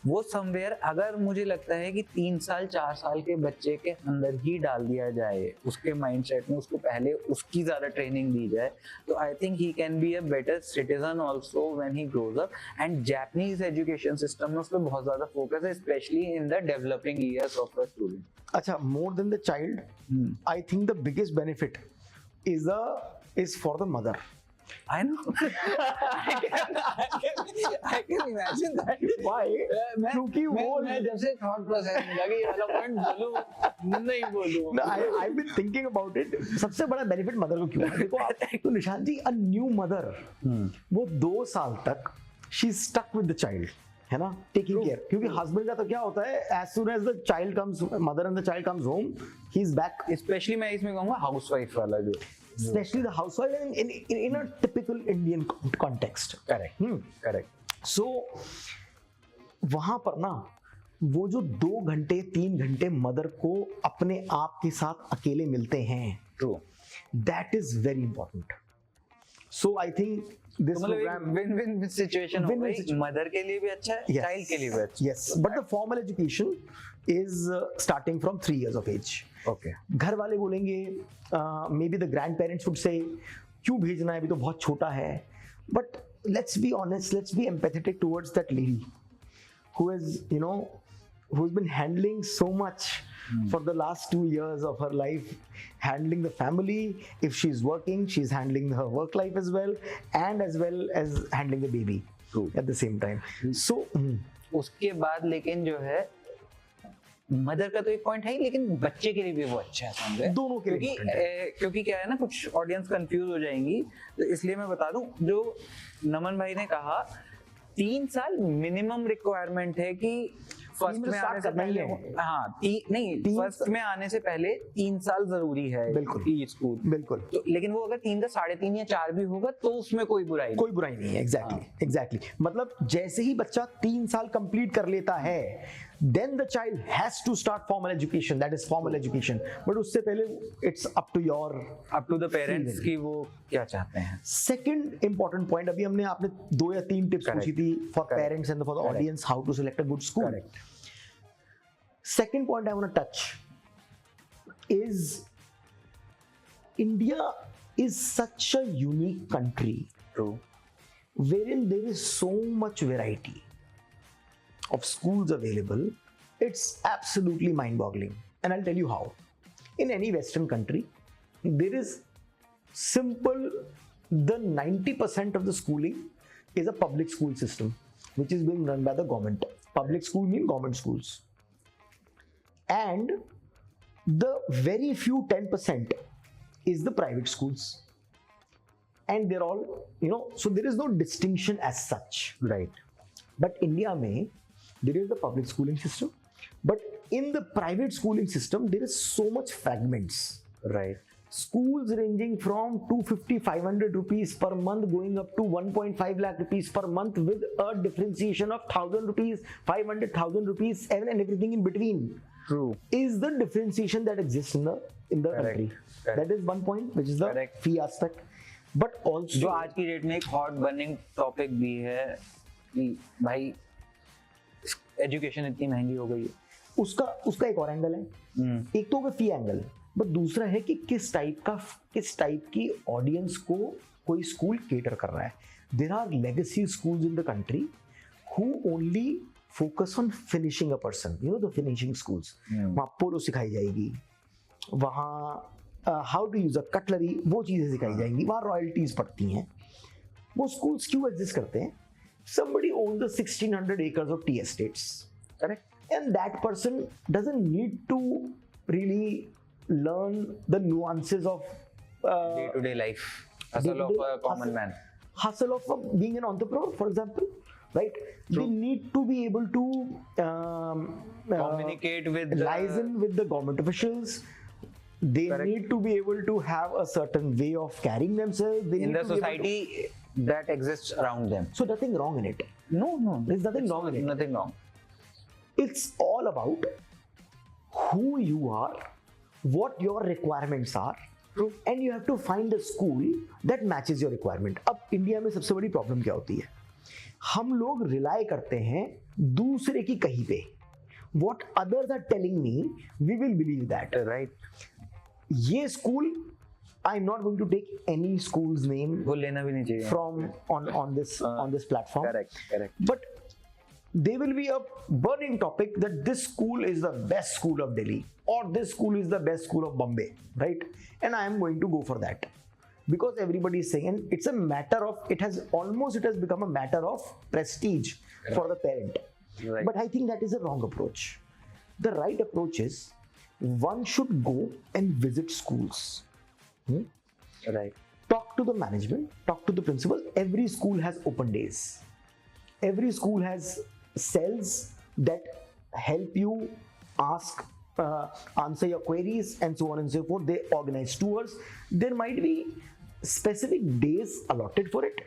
वो somewhere अगर मुझे लगता है कि 3 साल 4 साल के बच्चे के अंदर ही डाल दिया जाए, उसके माइंडसेट में उसको पहले उसकी ज्यादा ट्रेनिंग दी जाए, तो I think he can be a better citizen also when he grows up. And Japanese education system में उस पर बहुत ज्यादा फोकस है, specially in the developing years of the student. अच्छा, more than the child, I think the biggest benefit is for the mother. I know. I can imagine that. Why? क्योंकि वो मैं जब से thought process में लगी वाला point बोलूं नहीं बोलूं. No, I've been thinking about it. सबसे बड़ा बेनिफिट मदर को क्यों है? देखो आप, तो निशांत जी, a new mother, वो 2 साल तक she is stuck with the child, है ना, टेकिंग केयर. क्योंकि हस्बैंड का तो क्या होता है, as soon as the child comes, mother and the child comes home, he is back. Especially मैं इसमें कहूँगा हाउसवाइफ वाला जो. Especially the housewife in a typical Indian context. Correct. Correct. So वहां पर ना वो जो 2 घंटे 3 घंटे मदर को अपने आप के साथ अकेले मिलते हैं, True. that is very important. So I think this program, win-win situation हो Win-win गई, situation. मदर के लिए भी अच्छा है, Yes. चाइल्ड के लिए भी अच्छा. yes, but the formal education is starting from 3 years of age. Okay. घर वाले बोलेंगे, may be the grand parents would say, क्यों भेजना है, अभी तो बहुत छोटा है. But let's be honest, let's be empathetic towards that lady who is, you know, who's been handling so much for the last 2 years of her life, handling the family. If she's working, she's handling her work life as well as handling the baby. True. At the same time. So उसके बाद लेकिन जो है mother का तो एक point है ही, लेकिन बच्चे के लिए भी वो अच्छा है समझे, दोनों के लिए क्योंकि important है। क्योंकि क्या है ना, कुछ ऑडियंस कंफ्यूज हो जाएंगी, तो इसलिए मैं बता दूं, जो नमन भाई ने कहा 3 साल मिनिमम रिक्वायरमेंट है कि फर्स्ट में में start आने से करना ही पहले है। हाँ नहीं, फर्स्ट में आने से पहले 3 साल जरूरी है बिल्कुल। ई स्कूल, बिल्कुल, तो लेकिन वो अगर 3 का 3.5 या 4 भी होगा तो उसमें कोई बुराई नहीं। कोई बुराई नहीं है। एग्जैक्टली मतलब जैसे ही बच्चा 3 साल कंप्लीट कर लेता है, then the child has to start formal education, that is formal education, but उससे पहले it's up to the parents की वो क्या चाहते हैं। सेकंड इंपॉर्टेंट पॉइंट, अभी हमने आपने 2 या 3 टिप्स पूछी थी for parents and for the audience how to select a good school. Second point I want to touch is India is such a unique country True. wherein there is so much variety of schools available. It's absolutely mind-boggling, and I'll tell you how. In any Western country, there is simple, the 90% of the schooling is a public school system, which is being run by the government. Public school means government schools. And the very few 10% is the private schools, and they're all, so there is no distinction as such, Right. but India mein there is the public schooling system, but in the private schooling system there is so much fragments. Right. Schools ranging from 250-500 rupees per month going up to 1.5 lakh rupees per month, with a differentiation of 1,000 rupees, 500,000 rupees, and everything in between. True. Is the differentiation that exists in the Correct. country. Correct. That is one point, which is the Correct. fee aspect. But also, जो आज की date में एक hot burning topic भी है कि भाई education इतनी महंगी हो गई है। उसका एक और एंगल है। एक तो फी एंगल, बट दूसरा है कि किस टाइप की ऑडियंस को कोई स्कूल केटर कर रहा है। There are legacy schools in the country who only focus on finishing a person, the finishing schools. वहाँ पोलो सिखाई जाएगी, वहाँ how to use a cutlery, वो चीजें सिखाई जाएंगी, वहाँ रॉयल्टीज पड़ती हैं। वो स्कूल्स क्यों एग्जिस्ट करते हैं? somebody owns the 1600 acres of tea estates, Correct. and that person doesn't need to really learn the nuances of Day to day life, hustle of a common man. hustle of being an entrepreneur, for example, right? They need to be able to Communicate with the- liaison with the government officials. They Correct. need to be able to have a certain way of carrying themselves. They In need the to be able society that exists around them. so nothing wrong in it. No, There's nothing wrong in it. Nothing wrong. It's all about who you are, what your requirements are, True. and you have to find a school that matches your requirement. अब India में सबसे बड़ी problem क्या होती है? हम लोग rely करते हैं दूसरे की कहीं पे. What others are telling me, we will believe that. Right. ये school, I'm not going to take any school's name वो लेना भी नहीं चाहिए। from on this platform. Correct. But there will be a burning topic that this school is the best school of Delhi, or this school is the best school of Bombay, right? And I am going to go for that because everybody is saying, and it's a matter of, it has become a matter of prestige for the parent. Right. But I think that is a wrong approach. The right approach is one should go and visit schools. Right. Talk to the management, talk to the principal. Every school has open days. Every school has cells that help you ask, answer your queries, and so on and so forth. They organize tours. There might be specific days allotted for it,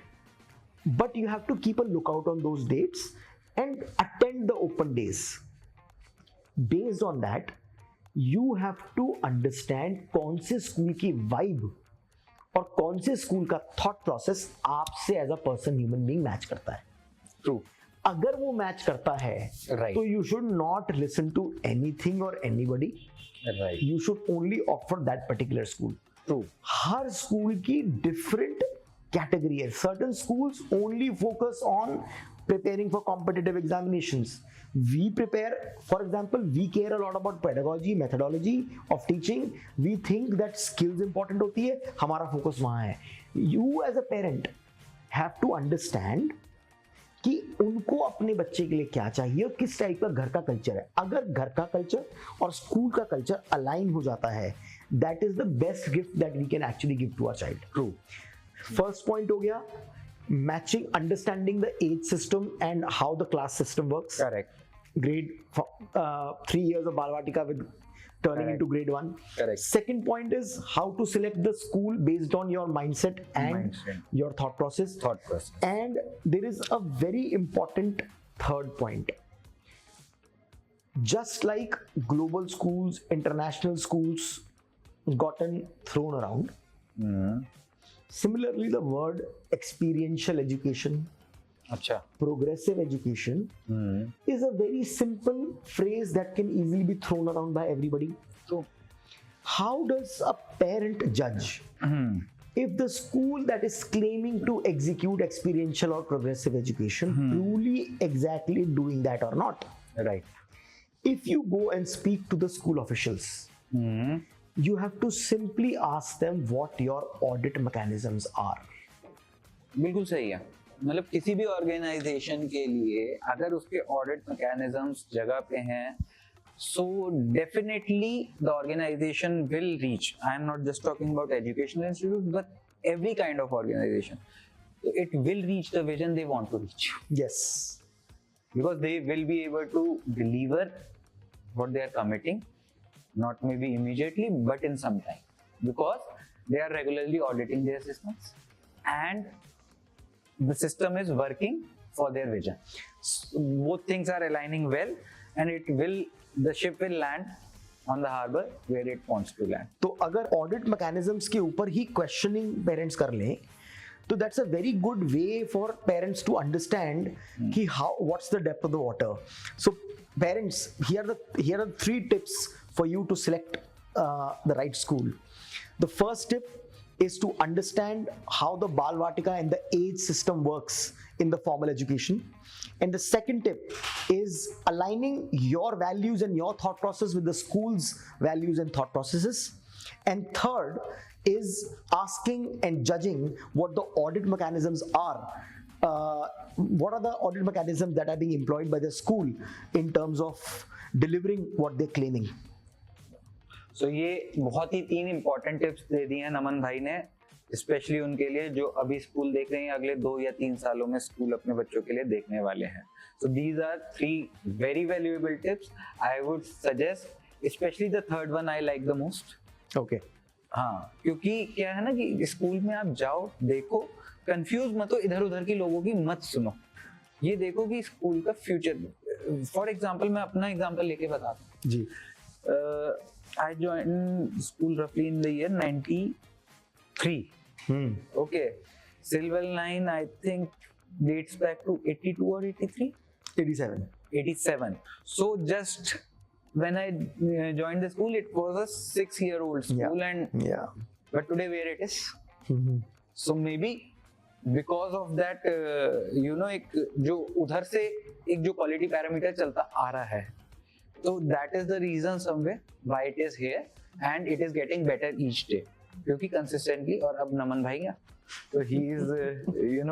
but you have to keep a lookout on those dates and attend the open days. Based on that, you have to understand कौन से school की vibe और कौन से school का thought process आपसे as a person human being match करता है. True. अगर वो मैच करता है Right. तो you should not listen to anything और anybody. Right. You should only offer that particular school. True. हर स्कूल की डिफरेंट कैटेगरी है. Certain schools only focus on preparing for competitive examinations. We prepare, for example, we care a lot about pedagogy, methodology of teaching. We think that skills important होती है, हमारा focus वहाँ है. You as a parent have to understand कि उनको अपने बच्चे के लिए क्या चाहिए और किस टाइप का घर का कल्चर है. अगर घर का कल्चर और स्कूल का कल्चर अलाइन हो जाता है, that is the best gift that we can actually give to our child. True. First point हो गया matching, understanding the age system and how the class system works. Correct. Grade 3 years of Balvatika with turning Correct. into grade 1. Correct. Second point is how to select the school based on your mindset and Mindset. your thought process. Thought process. And there is a very important third point. Just like global schools, international schools gotten thrown around, similarly the word experiential education, अच्छा. progressive education is a very simple phrase that can easily be thrown around by everybody. So, How does a parent judge if the school that is claiming to execute experiential or progressive education truly exactly doing that or not? right. If you go and speak to the school officials, you have to simply ask them what your audit mechanisms are. बिल्कुल सही है. मतलब किसी भी organisation के लिए अगर उसके ऑडिट मैकेनिज्म्स जगह पे हैं, so definitely the organization will reach. I am not just talking about educational institutes, but every kind of organization. So it will reach the vision they want to reach, Yes. because they will be able to deliver what they are committing, not maybe immediately, but in some time, because they are regularly auditing their systems and the system is working for their vision. So both things are aligning well, and the ship will land on the harbor where it wants to land. तो अगर audit mechanisms के ऊपर ही questioning parents कर लें, तो that's a very good way for parents to understand कि how what's the depth of the water. So parents, here are 3 tips for you to select the right school. The first tip is to understand how the Balvatika and the age system works in the formal education. And the second tip is aligning your values and your thought process with the school's values and thought processes. And third is asking and judging what the audit mechanisms are. What are the audit mechanisms that are being employed by the school in terms of delivering what they're claiming? So ये बहुत ही 3 important tips दे दिए हैं नमन भाई ने, specially उनके लिए जो अभी स्कूल देख रहे हैं, अगले 2 या 3 सालों में स्कूल अपने बच्चों के लिए देखने वाले हैं. So these are 3 very valuable tips. I would suggest, especially the third one I like the most. Okay. हाँ, क्योंकि क्या है ना कि स्कूल में आप जाओ, देखो, कंफ्यूज मत हो, इधर उधर की लोगों की मत सुनो, ये देखो कि स्कूल का फ्यूचर. फॉर एग्जाम्पल मैं अपना एग्जाम्पल लेके बताता हूँ जी. I joined school roughly in the year 93. Okay. Silver Line, I think, dates back to 82 or 83? 87. 87. So just when I joined the school, it was a 6-year-old school, and but today where it is. So maybe because of that, एक जो उधर से एक जो quality parameter चलता आ रहा है, so that is the reason somewhere why it is here, and it is getting better each day. क्योंकि consistently, और अब नमन भाई है, so he is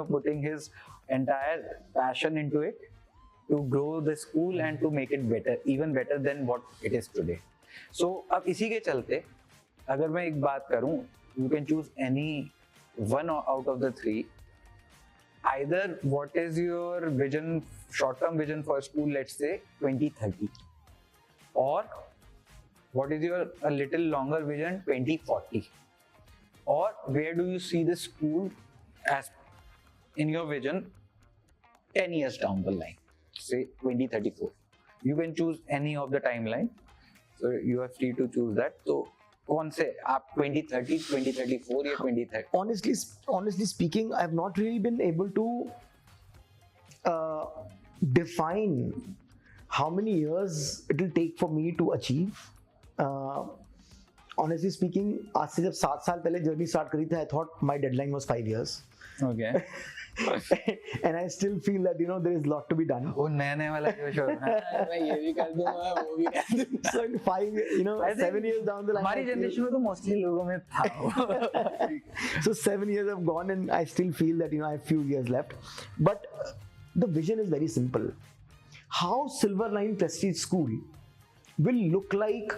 putting his entire passion into it to grow the school and to make it better, even better than what it is today. So अब इसी के चलते अगर मैं एक बात करूं, you can choose any one out of the 3. Either what is your vision, short-term vision for school, let's say 2030, or what is your a little longer vision, 2040, or where do you see the school as in your vision 10 years down the line, say 2034. You can choose any of the timeline, so you are free to choose that. So कौन से आप 2030, 2034 या 2030? Honestly speaking, I have not really been able to define how many years it will take for me to achieve. Honestly speaking, आज से जब 7 साल पहले journey start करी थी, I thought my deadline was 5 years. Okay. And I still feel that there is a lot to be done. वो नया वाला जोश है, मैं ये भी कर दूंगा, वो भी कर दूंगा. So in 5 7 years down the line, हमारी जनरेशन में तो मोस्टली लोगों में था. So 7 years have gone and I still feel that I have few years left. But the vision is very simple. How Silverline Prestige School will look like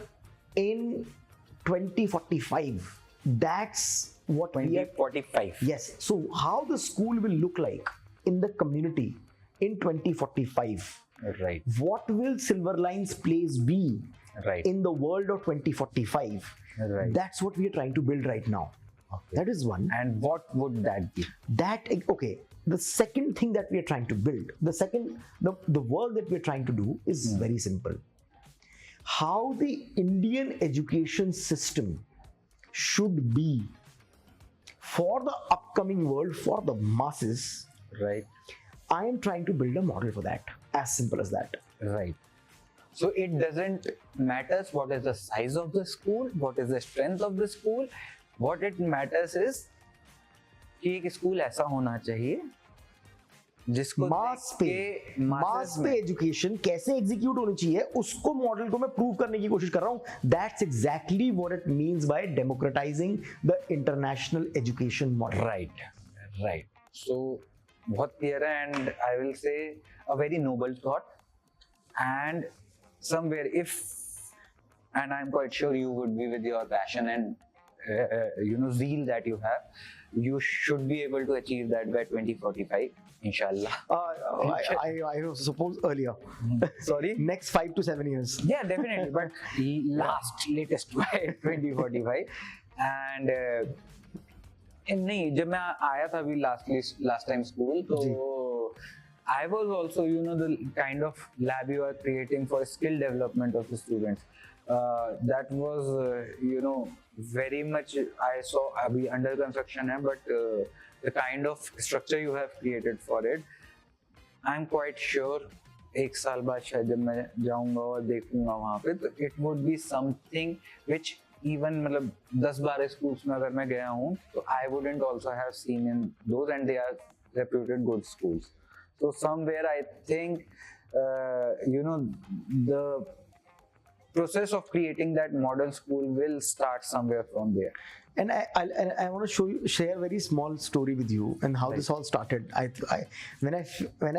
in 2045. That's what we are. 2045. Yes. So how the school will look like in the community in 2045. Right. What will Silverline's place be Right. in the world of 2045? Right. That's what we are trying to build right now. Okay. That is one. And what would that be? Okay. The second thing that we are trying to build, the world that we are trying to do is very simple. How the Indian education system should be for the upcoming world, for the masses. Right. I am trying to build a model for that. As simple as that. Right. So it doesn't matter what is the size of the school, what is the strength of the school. What it matters is कि एक school ऐसा होना चाहिए जिसको मास पे education कैसे execute होनी चाहिए, उसको मॉडल को मैं प्रूव करने की कोशिश कर रहा हूं. That's exactly what it means by democratising the international education model. Right. So बहुत क्लियर है, and I will say a very noble thought, and somewhere if, and I'm quite sure you would be, with your passion and zeal that you have, you should be able to achieve that by 2045, inshallah. I suppose earlier. Sorry? Next 5 to 7 years. Yeah, definitely, but latest by 2045. And नहीं, जब मैं आया था अभी last time school, तो I was also, the kind of lab you are creating for skill development of the students. That was, very much I saw abhi under construction hai, but the kind of structure you have created for it, I'm quite sure एक साल बाद शायद जब मैं जाऊंगा और देखूंगा वहाँ पे, तो it would be something which even मतलब 10-12 schools में अगर मैं गया हूँ, तो I wouldn't also have seen in those, and they are reputed good schools. So somewhere I think, the process of creating that model school will start somewhere from there. And I want to share a very small story with you and how this all started. When I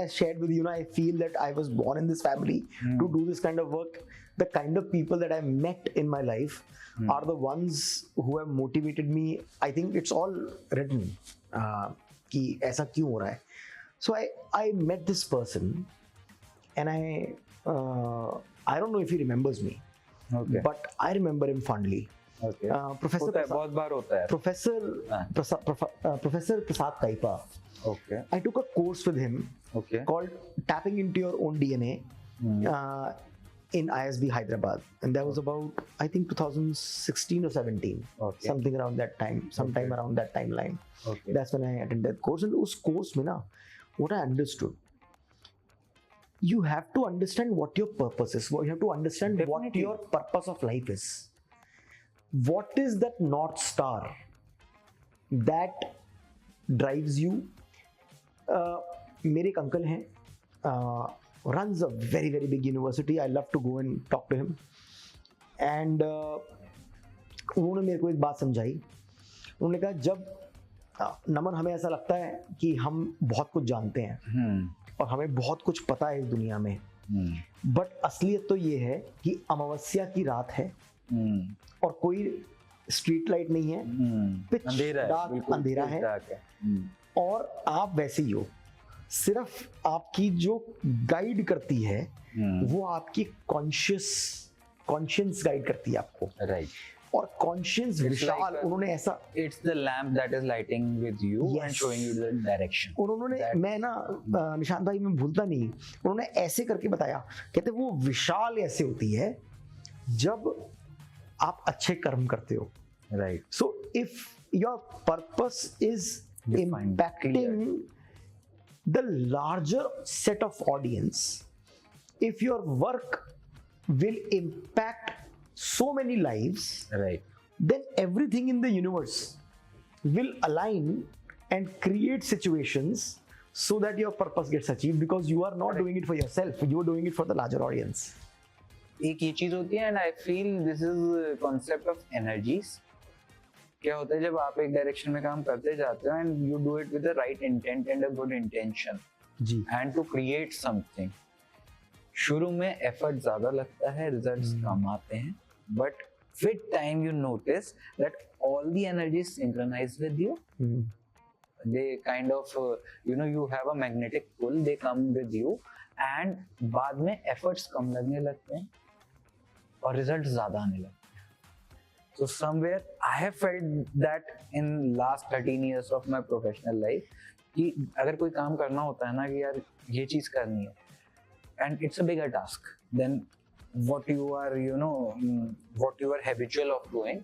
shared with you, I feel that I was born in this family to do this kind of work. The kind of people that I met in my life are the ones who have motivated me. I think it's all written कि ऐसा क्यों हो रहा है. So I met this person, and I don't know if he remembers me, Okay. but I remember him fondly. Okay. Professor होता है, बहुत बार होता है. Professor Prasad Kaipa. Okay. I took a course with him Okay. called Tapping into Your Own DNA in ISB Hyderabad, and that was about, I think, 2016 or 17, Okay. something around that time, sometime around that timeline. Okay. That's when I attended that course. And उस course में ना, what I understood, you have to understand what your purpose is. You have to understand what Definitely. your purpose of life is. What is that North Star that drives you? मेरे एक uncle हैं, runs a very very big university. I love to go and talk to him. And उन्होंने मेरे को एक बात समझाई. उन्होंने कहा, जब नमन हमें ऐसा लगता है कि हम बहुत कुछ जानते हैं और हमें बहुत कुछ पता है इस दुनिया में, बट असलियत तो ये है कि अमावस्या की रात है और कोई स्ट्रीट लाइट नहीं है, पिच डार्क अंधेरा है, और आप वैसे ही हो. सिर्फ आपकी जो गाइड करती है वो आपकी कॉन्शियस गाइड करती है आपको. राइट. और कॉन्शियस विशाल, उन्होंने ऐसा, it's the lamp that is lighting with you and showing you the direction. उन्होंने मैं ना निशांत भाई, मैं भूलता नहीं, उन्होंने ऐसे करके बताया, कहते वो विशाल ऐसे होती है जब आप अच्छे कर्म करते हो. Right. So if your purpose is impacting the larger set of audience, if your work will impact so many lives, right, then everything in the universe will align and create situations so that your purpose gets achieved, because you are not doing it for yourself, you are doing it for the larger audience. एक ये चीज होती है, and I feel this is concept of energies. क्या होता है जब आप एक डायरेक्शन में काम करते जाते हो and you do it with the right intent and a good intention, जी एंड टू क्रिएट समथिंग। शुरू में एफर्ट ज्यादा लगता है, रिजल्ट्स कम आते हैं, but with time you notice that all the energy synchronized with you. They kind of you have a magnetic pull, they come with you, and बाद में efforts कम लगने लगते हैं और results ज्यादा आने लगते हैं। So somewhere I have felt that in last 13 years of my professional life कि अगर कोई काम करना होता है ना कि यार ये चीज करनी है and it's a bigger task than what you are habitual of doing,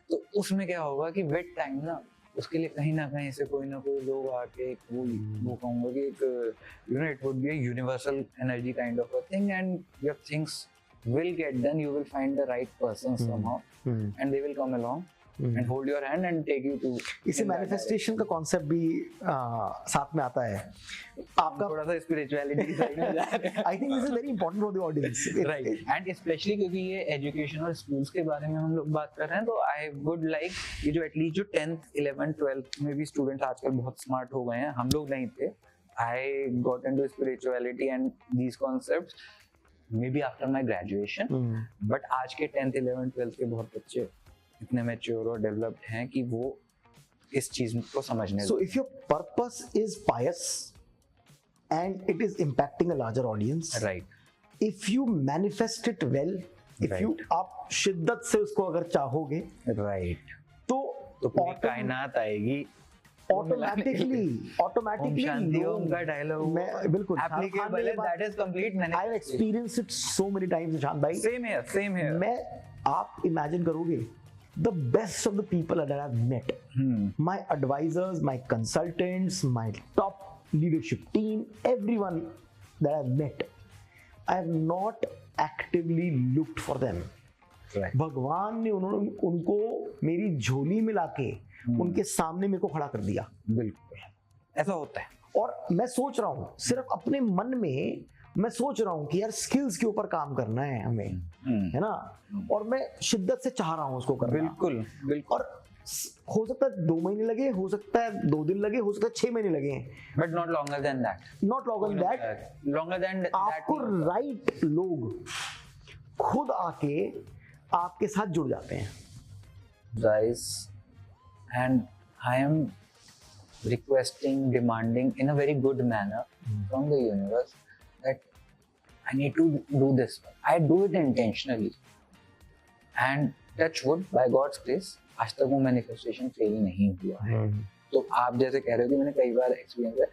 तो उसमें क्या होगा कि with time उसके लिए कहीं ना कहीं से कोई ना कोई लोग आके वो कहूँगा कि एक it would be a universal energy kind of a thing, and your things will get done. You will find the right person somehow, and they will come along and hold your hand and take you to. इसे manifestation का concept भी साथ में आता है आपका। थोड़ा सा स्पिरिचुअलिटी साइड में जा रहे हैं। I think this is very important for the audience, right, and specially क्योंकि ये एजुकेशन और स्कूल्स के बारे में हम लोग बात कर रहे हैं, तो आई वुड लाइक कि जो एटलीस्ट जो 10th 11th 12th में भी स्टूडेंट्स आजकल बहुत स्मार्ट हो गए हैं, हम लोग नहीं थे। I got into spirituality and these concepts may be after my graduation, but आज के 10th 11th 12th के बहुत बच्चे इतने मैच्योर और डेवलप्ड हैं कि वो इस चीज को समझने। So if your purpose is pious and it is impacting a larger audience, right, if you manifest it well, if you आप शिद्दत से उसको अगर चाहोगे, right, तो पूरी कायनात आएगी automatically शांति ओम का डायलॉग मैं बिल्कुल applicable है, that is complete I have experienced it so many times, Nishant भाई। same here मैं आप इमेजिन करोगे the best of the people that I've met, my advisors, my consultants, my top leadership team, everyone that I've met, I have not actively looked for them. right. भगवान ने उनको मेरी झोली में लाके उनके सामने मेरे को खड़ा कर दिया। बिल्कुल ऐसा होता है। और मैं सोच रहा हूँ, सिर्फ अपने मन में मैं सोच रहा हूँ कि यार स्किल्स के ऊपर काम करना है हमें, है ना, और मैं शिद्दत से चाह रहा हूँ उसको करना। बिल्कुल और हो सकता है 2 महीने लगे, हो सकता है 2 दिन लगे, हो सकता है 6 महीने लगे, but not longer than that, longer than आपको राइट लोग खुद आके आपके साथ जुड़ जाते हैं। guys, and I am requesting, demanding in a very good manner from the universe that I need to do this. I do it intentionally, and touch wood, by God's grace, आज तक वो manifestation fail नहीं हुआ है। तो आप जैसे कह रहे हो कि मैंने कई बार एक्सपीरियंस किया,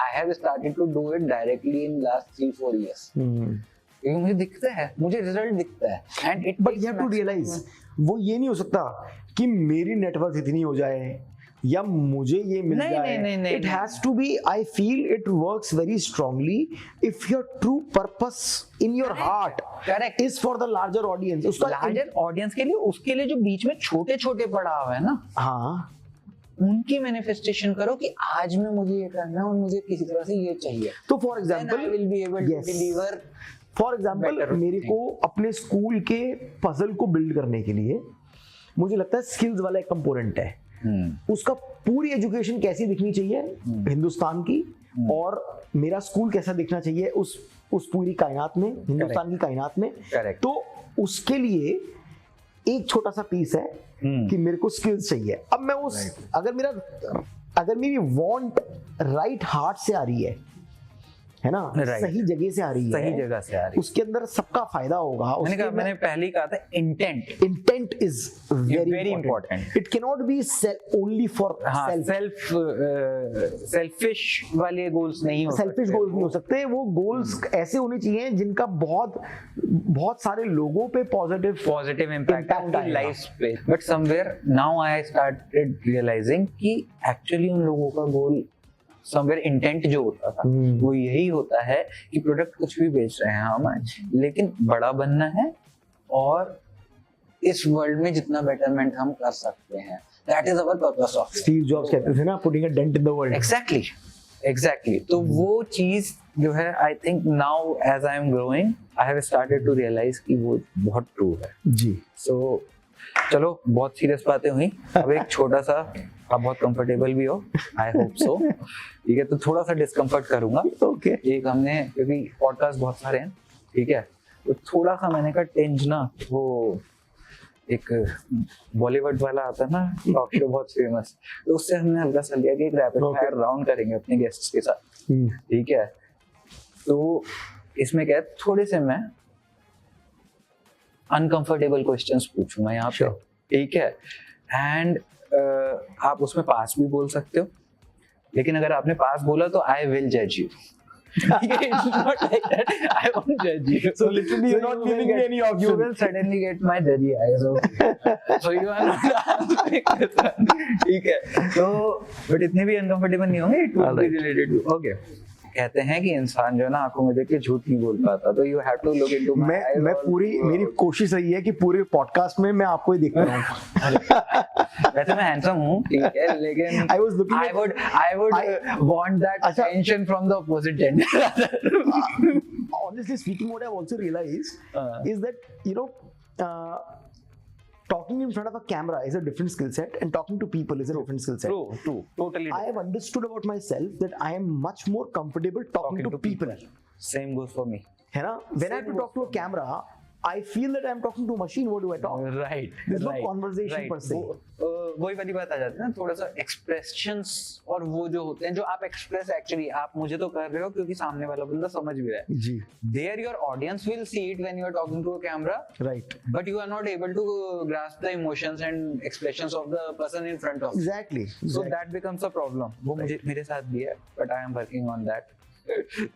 I have started to do it directly in last 3-4 years, क्योंकि मुझे दिखता है, मुझे रिजल्ट दिखता है, and it but you have to realize वो ये नहीं हो सकता कि मेरी नेटवर्क इतनी हो जाए या मुझे ये मिल जाए। It has to be, I feel it works very strongly if your true purpose in your heart correct is for the larger audience. उसका लार्जर ऑडियंस के लिए, उसके लिए जो बीच में छोटे छोटे पड़ाव है ना, हाँ, उनकी मैनिफेस्टेशन करो कि आज में मुझे ये करना है और मुझे किसी तरह से ये चाहिए। तो for example I will be able to deliver. For example मेरे को अपने स्कूल के पजल को बिल्ड करने के लिए मुझे लगता है स्किल्स वाला एक कंपोनेंट है। उसका पूरी एजुकेशन कैसी दिखनी चाहिए हिंदुस्तान की, और मेरा स्कूल कैसा दिखना चाहिए उस पूरी कायनात में, हिंदुस्तान की कायनात में। Correct. तो उसके लिए एक छोटा सा पीस है कि मेरे को स्किल्स चाहिए। अब मैं उस अगर मेरी वांट राइट हार्ट से आ रही है ना, सही जगह से आ रही है, सही जगह से आ रही है, उसके अंदर सबका फायदा होगा। मैंने पहले ही कहा था, intent is very important. It can not be only for selfish वाले गोल्स नहीं हो सेल्फिश गोल्स नहीं हो सकते। वो गोल्स ऐसे होने चाहिए जिनका बहुत सारे लोगों पे पॉजिटिव इम्पैक्ट आपकी लाइफ पे। But somewhere now I started realizing कि एक्चुअली उन लोगों का गोल समवेयर इंटेंट जो होता था वो यही होता है कि प्रोडक्ट कुछ भी बेच रहे हैं हम, लेकिन बड़ा बनना है और इस वर्ल्ड में जितना बेटरमेंट हम कर सकते हैं, that is our purpose of. Steve Jobs कहते थे ना, putting a dent in the world. Exactly. तो वो चीज जो है, I think now as I am growing I have started to realize कि वो बहुत ट्रू है जी। सो चलो बहुत सीरियस बातें हुई, अब एक छोटा सा, आप बहुत कंफर्टेबल भी हो, आई होप सो, ठीक है, तो थोड़ा सा डिस्कम्फर्ट करूंगा। ओके एक हमने, क्योंकि पॉडकास्ट बहुत सारे हैं, ठीक है, तो थोड़ा सा मैंने कहा टेंज ना, वो एक बॉलीवुड वाला आता है ना टॉक शो बहुत फेमस, तो उससे हमने हल्का सा लिया कि एक रैपिड फायर राउंड करेंगे अपने गेस्ट्स के साथ, ठीक है। तो इसमें क्या है, थोड़े से मैं अनकंफर्टेबल क्वेश्चंस पूछूंगा यहाँ पे, ठीक है, एंड आप उसमें पास भी बोल सकते हो, लेकिन अगर आपने पास बोला तो आई विल जज you. It's not like that. I won't judge you. So literally you're not giving me any option. You will suddenly get my judgy eyes. So you are not answering this one. ठीक है, तो but इतने भी uncomfortable नहीं होंगे, it will be related to, okay. कहते हैं कि इंसान जो है ना आंखों में देख के झूठ नहीं बोल पाता, तो you have to look into my eyes. मैं पूरी मेरी कोशिश रही है कि पूरे पॉडकास्ट में मैं आपको ही देखता रहूं। वैसे मैं हैंडसम हूं, ठीक है, लेकिन I was looking I would want that attention from the opposite gender. Honestly speaking, what I've also realized is that, you know, talking in front of a camera is a different skill set, and talking to people is a different skill set. True, totally. I have understood about myself that I am much more comfortable talking to people. Same goes for me. है ना? When I have to talk to a camera, I feel that I'm talking to a machine. What do I talk? Right. There's no conversation per se. वही वाली बात आ जाती है ना, थोड़ा सा एक्सप्रेशंस और वो जो होते हैं जो आप एक्सप्रेस एक्चुअली आप मुझे तो कर रहे हो क्योंकि सामने वाला बंदा समझ भी रहा है। जी। There your audience will see it when you are talking to a camera. Right. But you are not able to grasp the emotions and expressions of the person in front of you. Exactly. So that becomes a problem. वो मुझे मेरे साथ भी है, but I am working on that.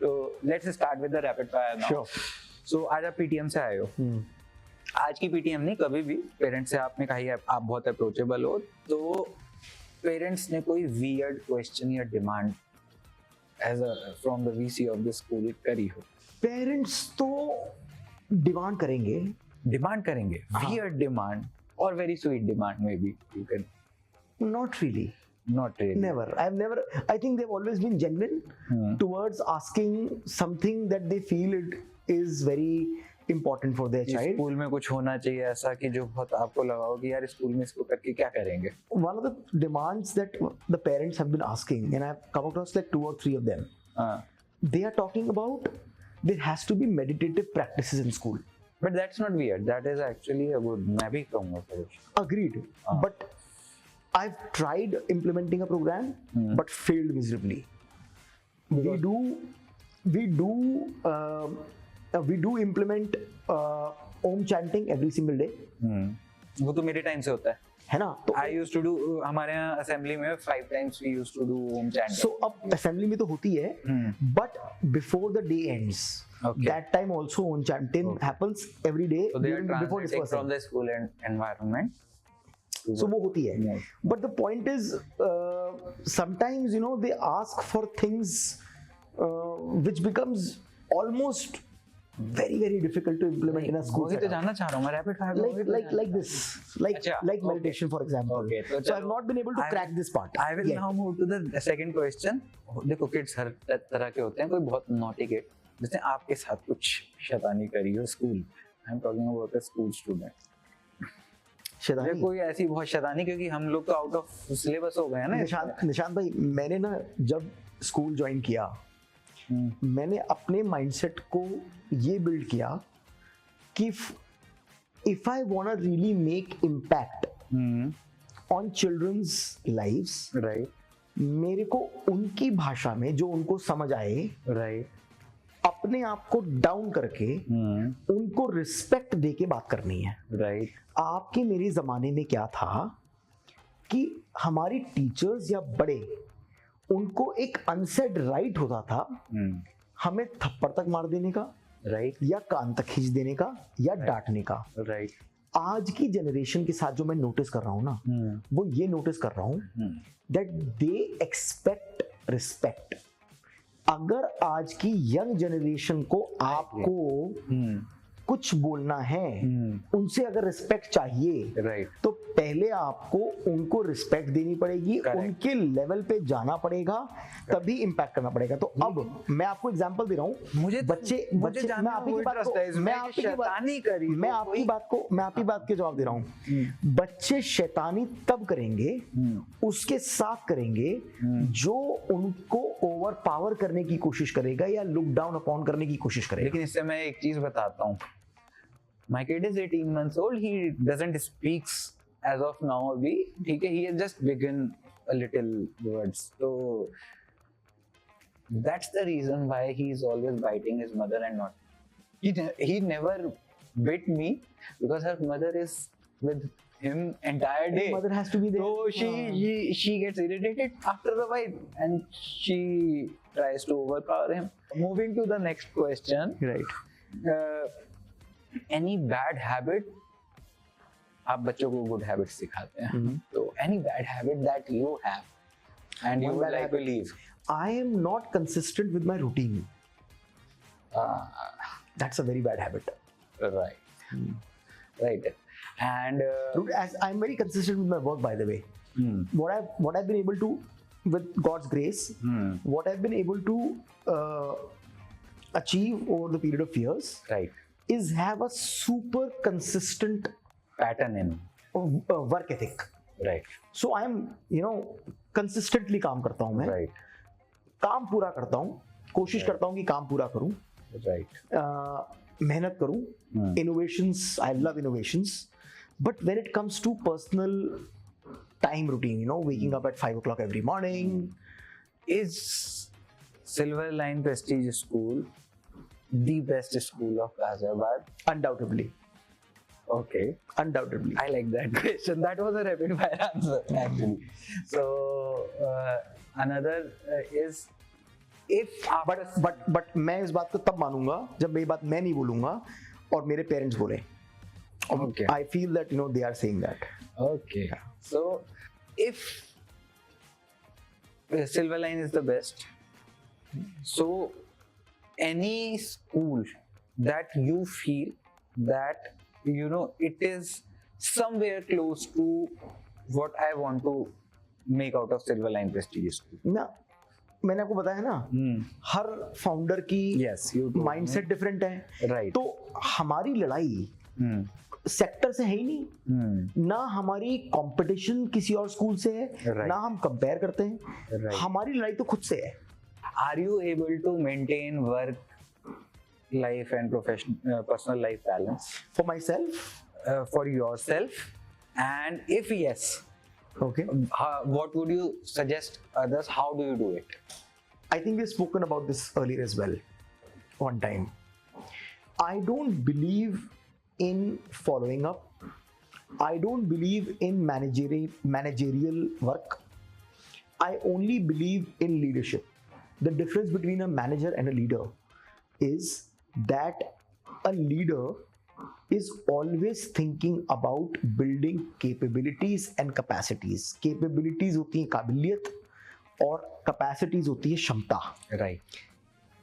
So let's start with the rapid fire now. Sure. So आज आप PTM से आए हो। आज की पीटीएम नहीं, कभी भी पेरेंट्स से आपने कहा है आप बहुत अप्रोचेबल हो, तो पेरेंट्स ने कोई वियर्ड क्वेश्चन या demand as a from the VC of the school करी हो? पेरेंट्स तो डिमांड करेंगे वियर्ड डिमांड और very sweet demand may be you can. Not really. Not really. Never. I think they've always been genuine towards asking something that they feel it is very important for their child. School में कुछ होना चाहिए ऐसा कि जो बहुत आपको लगा हो कि यार स्कूल में इसको करके क्या करेंगे? One of the demands that the parents have been asking, and I've come across like 2 or 3 of them. They are talking about there has to be meditative practices in school. But that's not weird. That is actually a good. मैं भी कहूँगा sir. Agreed. But I've tried implementing a program, but failed miserably. We do implement Om chanting every single day. वो तो मेरे time से होता है ना? तो I used to do, हमारे यहाँ असेंबली में 5 times we used to do Om chanting. So अब असेंबली में तो होती है, but before the day ends, that time also Om chanting happens every day. So they are before transiting from the school environment. So वो होती है. But the point is, sometimes you know they ask for things which becomes almost very difficult to implement in a school वही तो जानना चाह रहा हूँ मैं, rapid fire like this, like meditation for example. Okay, so I've not been able to crack this part. I will now move to the second question. देखो kids हर तरह के होते हैं, कोई बहुत नॉटी किड जिसने आपके साथ कुछ शैतानी करी हो school. I am talking about a school student. शैतानी कोई ऐसी बहुत शैतानी, क्योंकि हम लोग तो आउट ऑफ सिलेबस हो गए हैं ना। निशांत भाई, मैंने ना जब स्कूल ज्वाइन किया, मैंने अपने माइंडसेट को ये बिल्ड किया कि if I want to really make impact on childrens lives, right, मेरे को उनकी भाषा में जो उनको समझ आए, राइट, अपने आप को डाउन करके उनको रिस्पेक्ट दे के बात करनी है। राइट। आपके मेरे जमाने में क्या था कि हमारी टीचर्स या बड़े, उनको एक अनसेड राइट होता था हमें थप्पड़ तक मार देने का, राइट, या कान तक खींच देने का, या डांटने का। राइट। आज की जनरेशन के साथ जो मैं नोटिस कर रहा हूँ ना, वो ये नोटिस कर रहा हूँ दैट दे एक्सपेक्ट रिस्पेक्ट। अगर आज की यंग जनरेशन को आपको कुछ बोलना है, उनसे अगर रिस्पेक्ट चाहिए, राइट, तो पहले आपको उनको रिस्पेक्ट देनी पड़ेगी, Correct. उनके लेवल पे जाना पड़ेगा, तभी इम्पैक्ट करना पड़ेगा। तो अब मैं आपको एग्जांपल दे रहा हूँ, मुझे बच्चे जानने मैं आप ही में की बात interest को है इसमें मैं कि आप ही की बात शैतानी करी तो मैं आपकी बात को मैं आपकी बात के जवाब दे रहा हूँ। बच्चे शैतानी तब करेंगे, उसके साथ करेंगे जो उनको ओवर पावर करने की कोशिश करेगा या लुक डाउन अपॉन करने की कोशिश करेगा। लेकिन इससे मैं एक चीज बताता हूँ, my kid is 18 months old, he doesn't speaks as of now अभी, ठीक है, he has just begun a little words, so that's the reason why he is always biting his mother and not he never bit me because her mother is with him entire day. Your mother has to be there. So she gets irritated after a while and she tries to overpower him. Moving to the next question. Right. Any bad habit, आप बच्चों को good habits सिखाते हैं, तो any bad habit that you have and you One would bad like to habit. leave? I am not consistent with my routine. That's a very bad habit. Right. Right. And As I'm very consistent with my work, by the way. What I've been able to, with God's grace, what I've been able to achieve over the period of years right, is have a super consistent pattern in, work ethic. right, So I am, consistently काम करता हूँ मैं, right, काम पूरा करता हूँ, कोशिश करता हूँ कि काम पूरा करूँ, right, मेहनत करूँ, innovations, I love innovations, but when it comes to personal time routine, waking up at 5 o'clock every morning, is Silver Line Prestige School the best school of Ghaziabad? undoubtedly, undoubtedly. I like that question. That was a rapid fire answer actually. So another is if after but मैं इस बात को तब मानूंगा जब ये बात मैं नहीं बोलूंगा और मेरे पेरेंट्स बोले. Okay. I feel that they are saying that. Okay. So if Silver Line is the best, so any school that you feel that it is somewhere close to what I want to make out of Silver Line Prestige School. ना मैंने आपको बताया ना, हर founder की Yes, you told mindset different है. Right. तो हमारी लड़ाई सेक्टर से है ही नहीं, ना हमारी कंपटीशन किसी और स्कूल से है, Right. ना हम कंपेयर करते हैं. Right. हमारी लड़ाई तो खुद से है. Are you able to maintain work life and personal life balance For myself, for yourself? And if yes, okay, what would you suggest others? How do you do it? I think we've spoken about this earlier as well, one time. I don't believe in following up. I don't believe in managerial work. I only believe in leadership. The difference between a manager and a leader is that a leader is always thinking about building capabilities and capacities. Capabilities होती हैं काबिलियत और capacities होती है क्षमता. Right.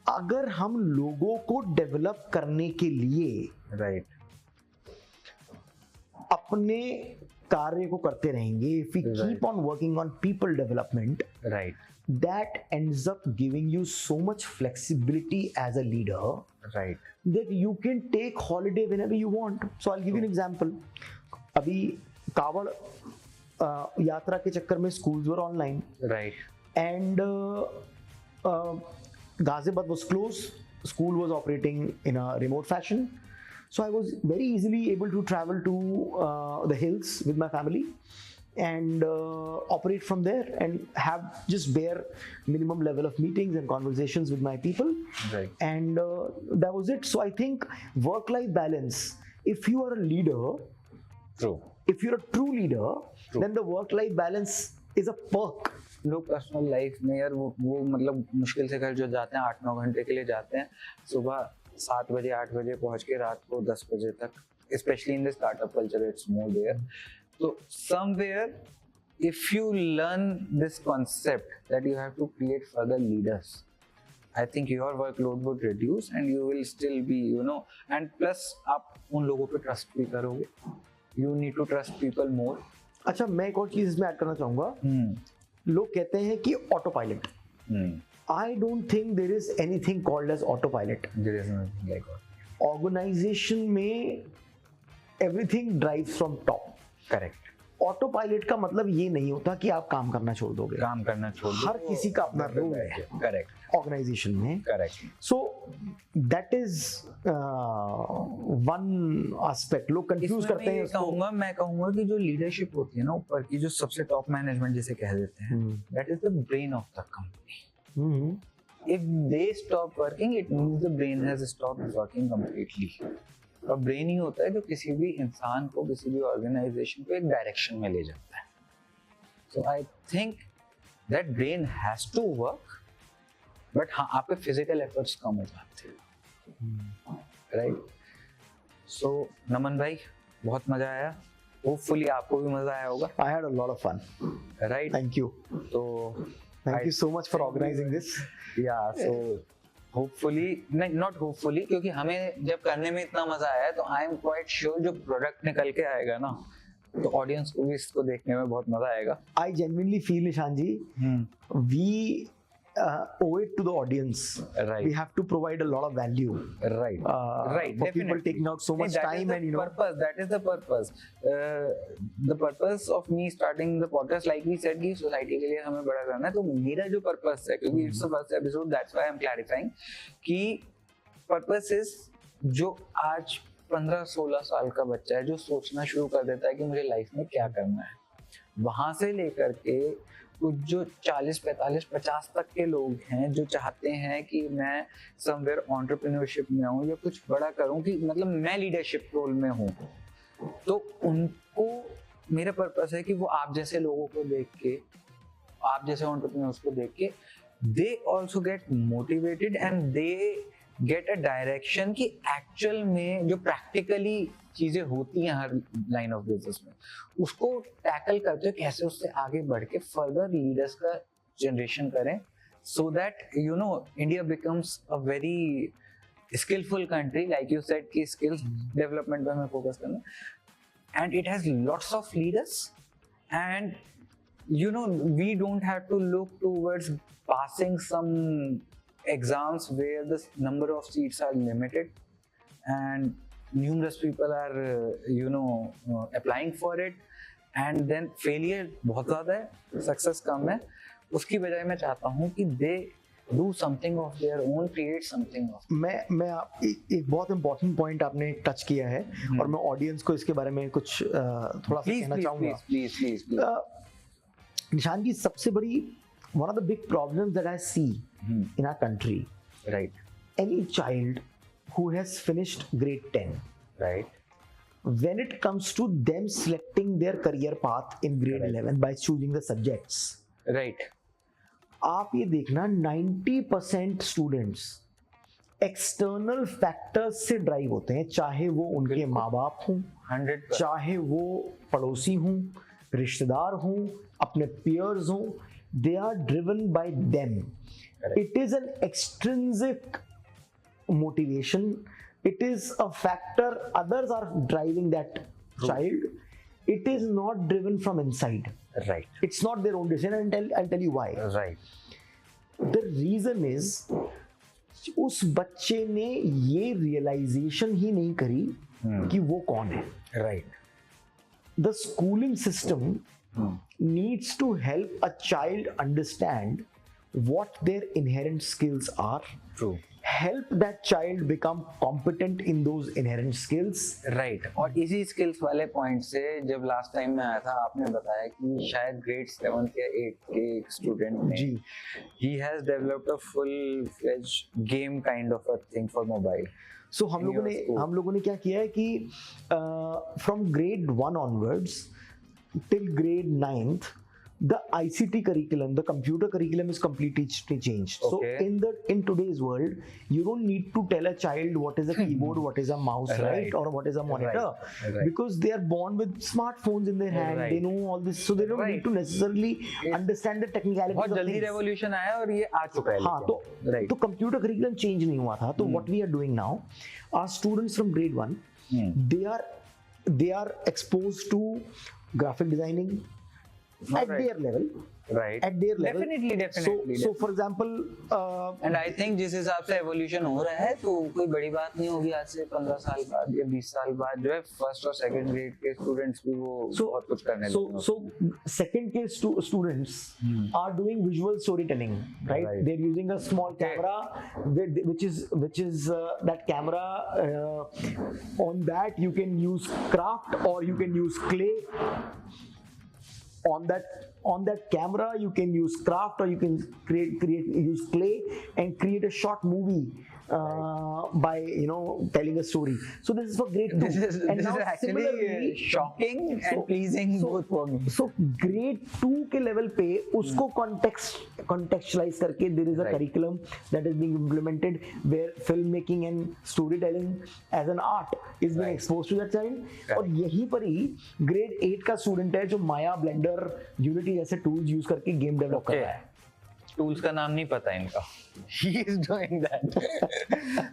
अगर हम लोगों को डेवलप करने के लिए Right. अपने कार्य को करते रहेंगे, if we keep on working on people development, Right. that ends up giving you so much flexibility as a leader Right. that you can take holiday whenever you want. So I'll give you an example. अभी कावड़ यात्रा के चक्कर में schools were online Right. and Ghaziabad was closed. School was operating in a remote fashion. So I was very easily able to travel to the hills with my family and operate from there and have just bare minimum level of meetings and conversations with my people. Right. And that was it. So I think work-life balance, if you are a leader, True. if you're a true leader, then the work-life balance is a perk. लोग personal life में यार वो मतलब मुश्किल से घर जो जाते हैं 8-9 घंटे के लिए जाते हैं, सुबह 7 बजे 8 बजे पहुंच के रात को 10 बजे तक, specially in the startup culture it's more there. तो somewhere if you learn this concept that you have to create further leaders, I think your workload would reduce and you will still be, and plus आप उन लोगों पे trust भी करोगे. You need to trust people more. अच्छा, मैं एक और चीज इसमें ऐड करना चाहूंगा. लोग कहते हैं कि auto pilot. I don't think there is anything called as autopilot. There is nothing like that. Organization में everything drives from top. Correct. Auto pilot का मतलब ये नहीं होता कि आप काम करना छोड़ दोगे. काम करना छोड़ दो. हर किसी का अपना रोल है. करेक्ट. ऑर्गेनाइजेशन में. Correct. So that is one aspect. लोग कंफ्यूज करते हैं इसको. मैं कहूंगा कि जो लीडरशिप होती है ना ऊपर की, जो सबसे टॉप मैनेजमेंट जिसे कह देते हैं, that is the brain of the company. If they stop working, it means the brain has stopped working completely. और ब्रेन ही होता है जो किसी भी इंसान को, किसी भी ऑर्गेनाइजेशन को एक डायरेक्शन में ले जाता है. So I think that brain has to work, but हाँ, आपके फिजिकल एफर्ट्स कम हो जाते हैं. राइट. सो नमन भाई, बहुत मजा आया. होपफुली आपको भी मजा आया होगा. I had a lot of fun. Right. Thank you. तो Thank you so much for organizing this. Yeah, so hopefully, not hopefully, क्योंकि हमें जब करने में इतना मजा आया है तो आई एम क्वाइट श्योर जो प्रोडक्ट निकल के आएगा ना, तो ऑडियंस को भी इसको देखने में बहुत मजा आएगा. I genuinely feel, Nishan ji, we owe it to the audience. Right. We have to provide a lot of value. Right. Right. For Definitely. people taking out so much time and purpose. That is the purpose. The purpose of me starting the podcast, like we said, कि society के लिए हमें बड़ा करना है. तो मेरा जो purpose है, क्योंकि it's the first episode, that's why I'm clarifying, कि purpose is जो आज 15-16 साल का बच्चा है जो सोचना शुरू कर देता है कि मुझे लाइफ में क्या करना है, वहां से लेकर के कुछ जो 40, 45, 50 तक के लोग हैं जो चाहते हैं कि मैं समवेयर एंटरप्रेन्योरशिप में हूँ या कुछ बड़ा करूँ, कि मतलब मैं लीडरशिप रोल में हूँ, तो उनको मेरा पर्पस है कि वो आप जैसे लोगों को देख के, आप जैसे एंटरप्रेन्योर्स को देख के, they also get motivated and they get a direction कि एक्चुअल में जो प्रैक्टिकली चीजें होती हैं हर लाइन ऑफ बिजनेस में, उसको टैकल करते हुए कैसे उससे आगे बढ़ के फर्दर लीडर्स का जनरेशन करें, so that India becomes a very skillful country. Like you said कि स्किल्स डेवलपमेंट पे हमें फोकस करना, and it has lots of leaders, and we don't have to look towards passing some exams where the number of seats are limited and numerous people are applying for it, and then failure बहुत ज़्यादा है, success कम है. उसकी बजाय मैं चाहता हूँ कि they do something of their own, create something of. मैं एक बहुत important point आपने टच किया है, और मैं ऑडियंस को इसके बारे में कुछ थोड़ा सा कहना चाहूँगा. प्लीज. निशान जी, सबसे बड़ी one of the big problems that I see in our country, right, any child who has finished grade 10, right, when it comes to them selecting their career path in grade 11 by choosing the subjects, right, आप ये देखना 90% students external factors से drive होते हैं, चाहे वो उनके माँ बाप हों, 100%, चाहे वो पड़ोसी हों, रिश्तेदार हों, अपने peers हों, they are driven by them. Correct. It is an extrinsic motivation. It is a factor others are driving that child. It is not driven from inside. right, It's not their own decision, and I'll tell you why. right, The reason is उस बच्चे ने ये realization ही नहीं करी कि वो कौन है. right, The schooling system needs to help a child understand what their inherent skills are, true, help that child become competent in those inherent skills. right. और इसी स्किल्स वाले पॉइंट से जब लास्ट टाइम में आया था, आपने बताया कि शायद ग्रेड 7th या 8th के एक स्टूडेंट ने, जी, he has developed a full-fledged game kind of a thing for mobile. So हम लोगों ने क्या किया है कि from grade 1 onwards till grade 9th the ICT curriculum, the computer curriculum is completely changed. Okay. So in today's world, you don't need to tell a child what is a keyboard, what is a mouse, right, or what is a monitor, Right. because they are born with smartphones in their hand. Right. They know all this, so they don't need to necessarily understand the technicalities बहुत of जल्दी things. Revolution आया और ये आ चुका है हाँ, तो computer curriculum change नहीं हुआ था. तो what we are doing now, our students from grade 1, they are exposed to graphic designing at their level. Right At their level. Definitely So for example, and I think जिस हिसाब से evolution हो रहा है तो कोई बड़ी बात नहीं होगी आज से 15 साल बाद या 20 साल बाद जो है फर्स्ट और सेकंड ग्रेड के स्टूडेंट्स भी वो बहुत कुछ करने लगेंगे. so second case students are doing visual storytelling, right? Right. They're using a small camera, which is that camera. On that you can use craft or you can use clay. On that camera you can use craft or you can use clay and create a short movie by telling a story. So this is for grade 2. This is actually shocking and pleasing both for me. So grade 2 के level पे उसको contextualize करके there is a curriculum that is being implemented where filmmaking and storytelling as an art is being exposed to that child. और यहीं पर ही grade 8 का student है जो माया, ब्लेंडर, यूनिटी जैसे टूल्स यूज करके गेम डेवलप कर रहा है. टूल्स का नाम नहीं पता इनका. He is doing that.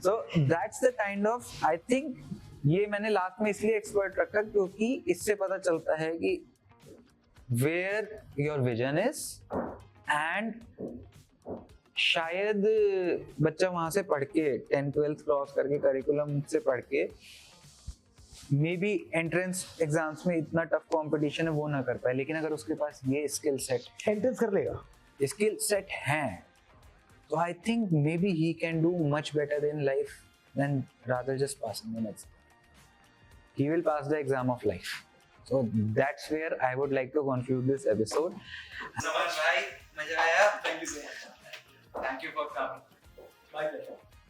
So that's the kind of, I think ये मैंने लास्ट में इसलिए एक्सपर्ट रखा क्योंकि इससे पता चलता है कि where your vision is and शायद बच्चा वहां से पढ़ के 10th-12th क्रॉस करके करिकुलम से पढ़ के मे बी एंट्रेंस एग्जाम्स में इतना टफ कंपटीशन है वो ना कर पाए, लेकिन अगर उसके पास ये स्किल सेट एंट्रेंस कर लेगा, स्किल सेट है, तो I think may be he can do much better in life than rather just passing an exam. He will pass the exam of life. So that's where I would like to conclude this episode. समझ भाई, मजा आया. Thank you so much. Thank you for coming.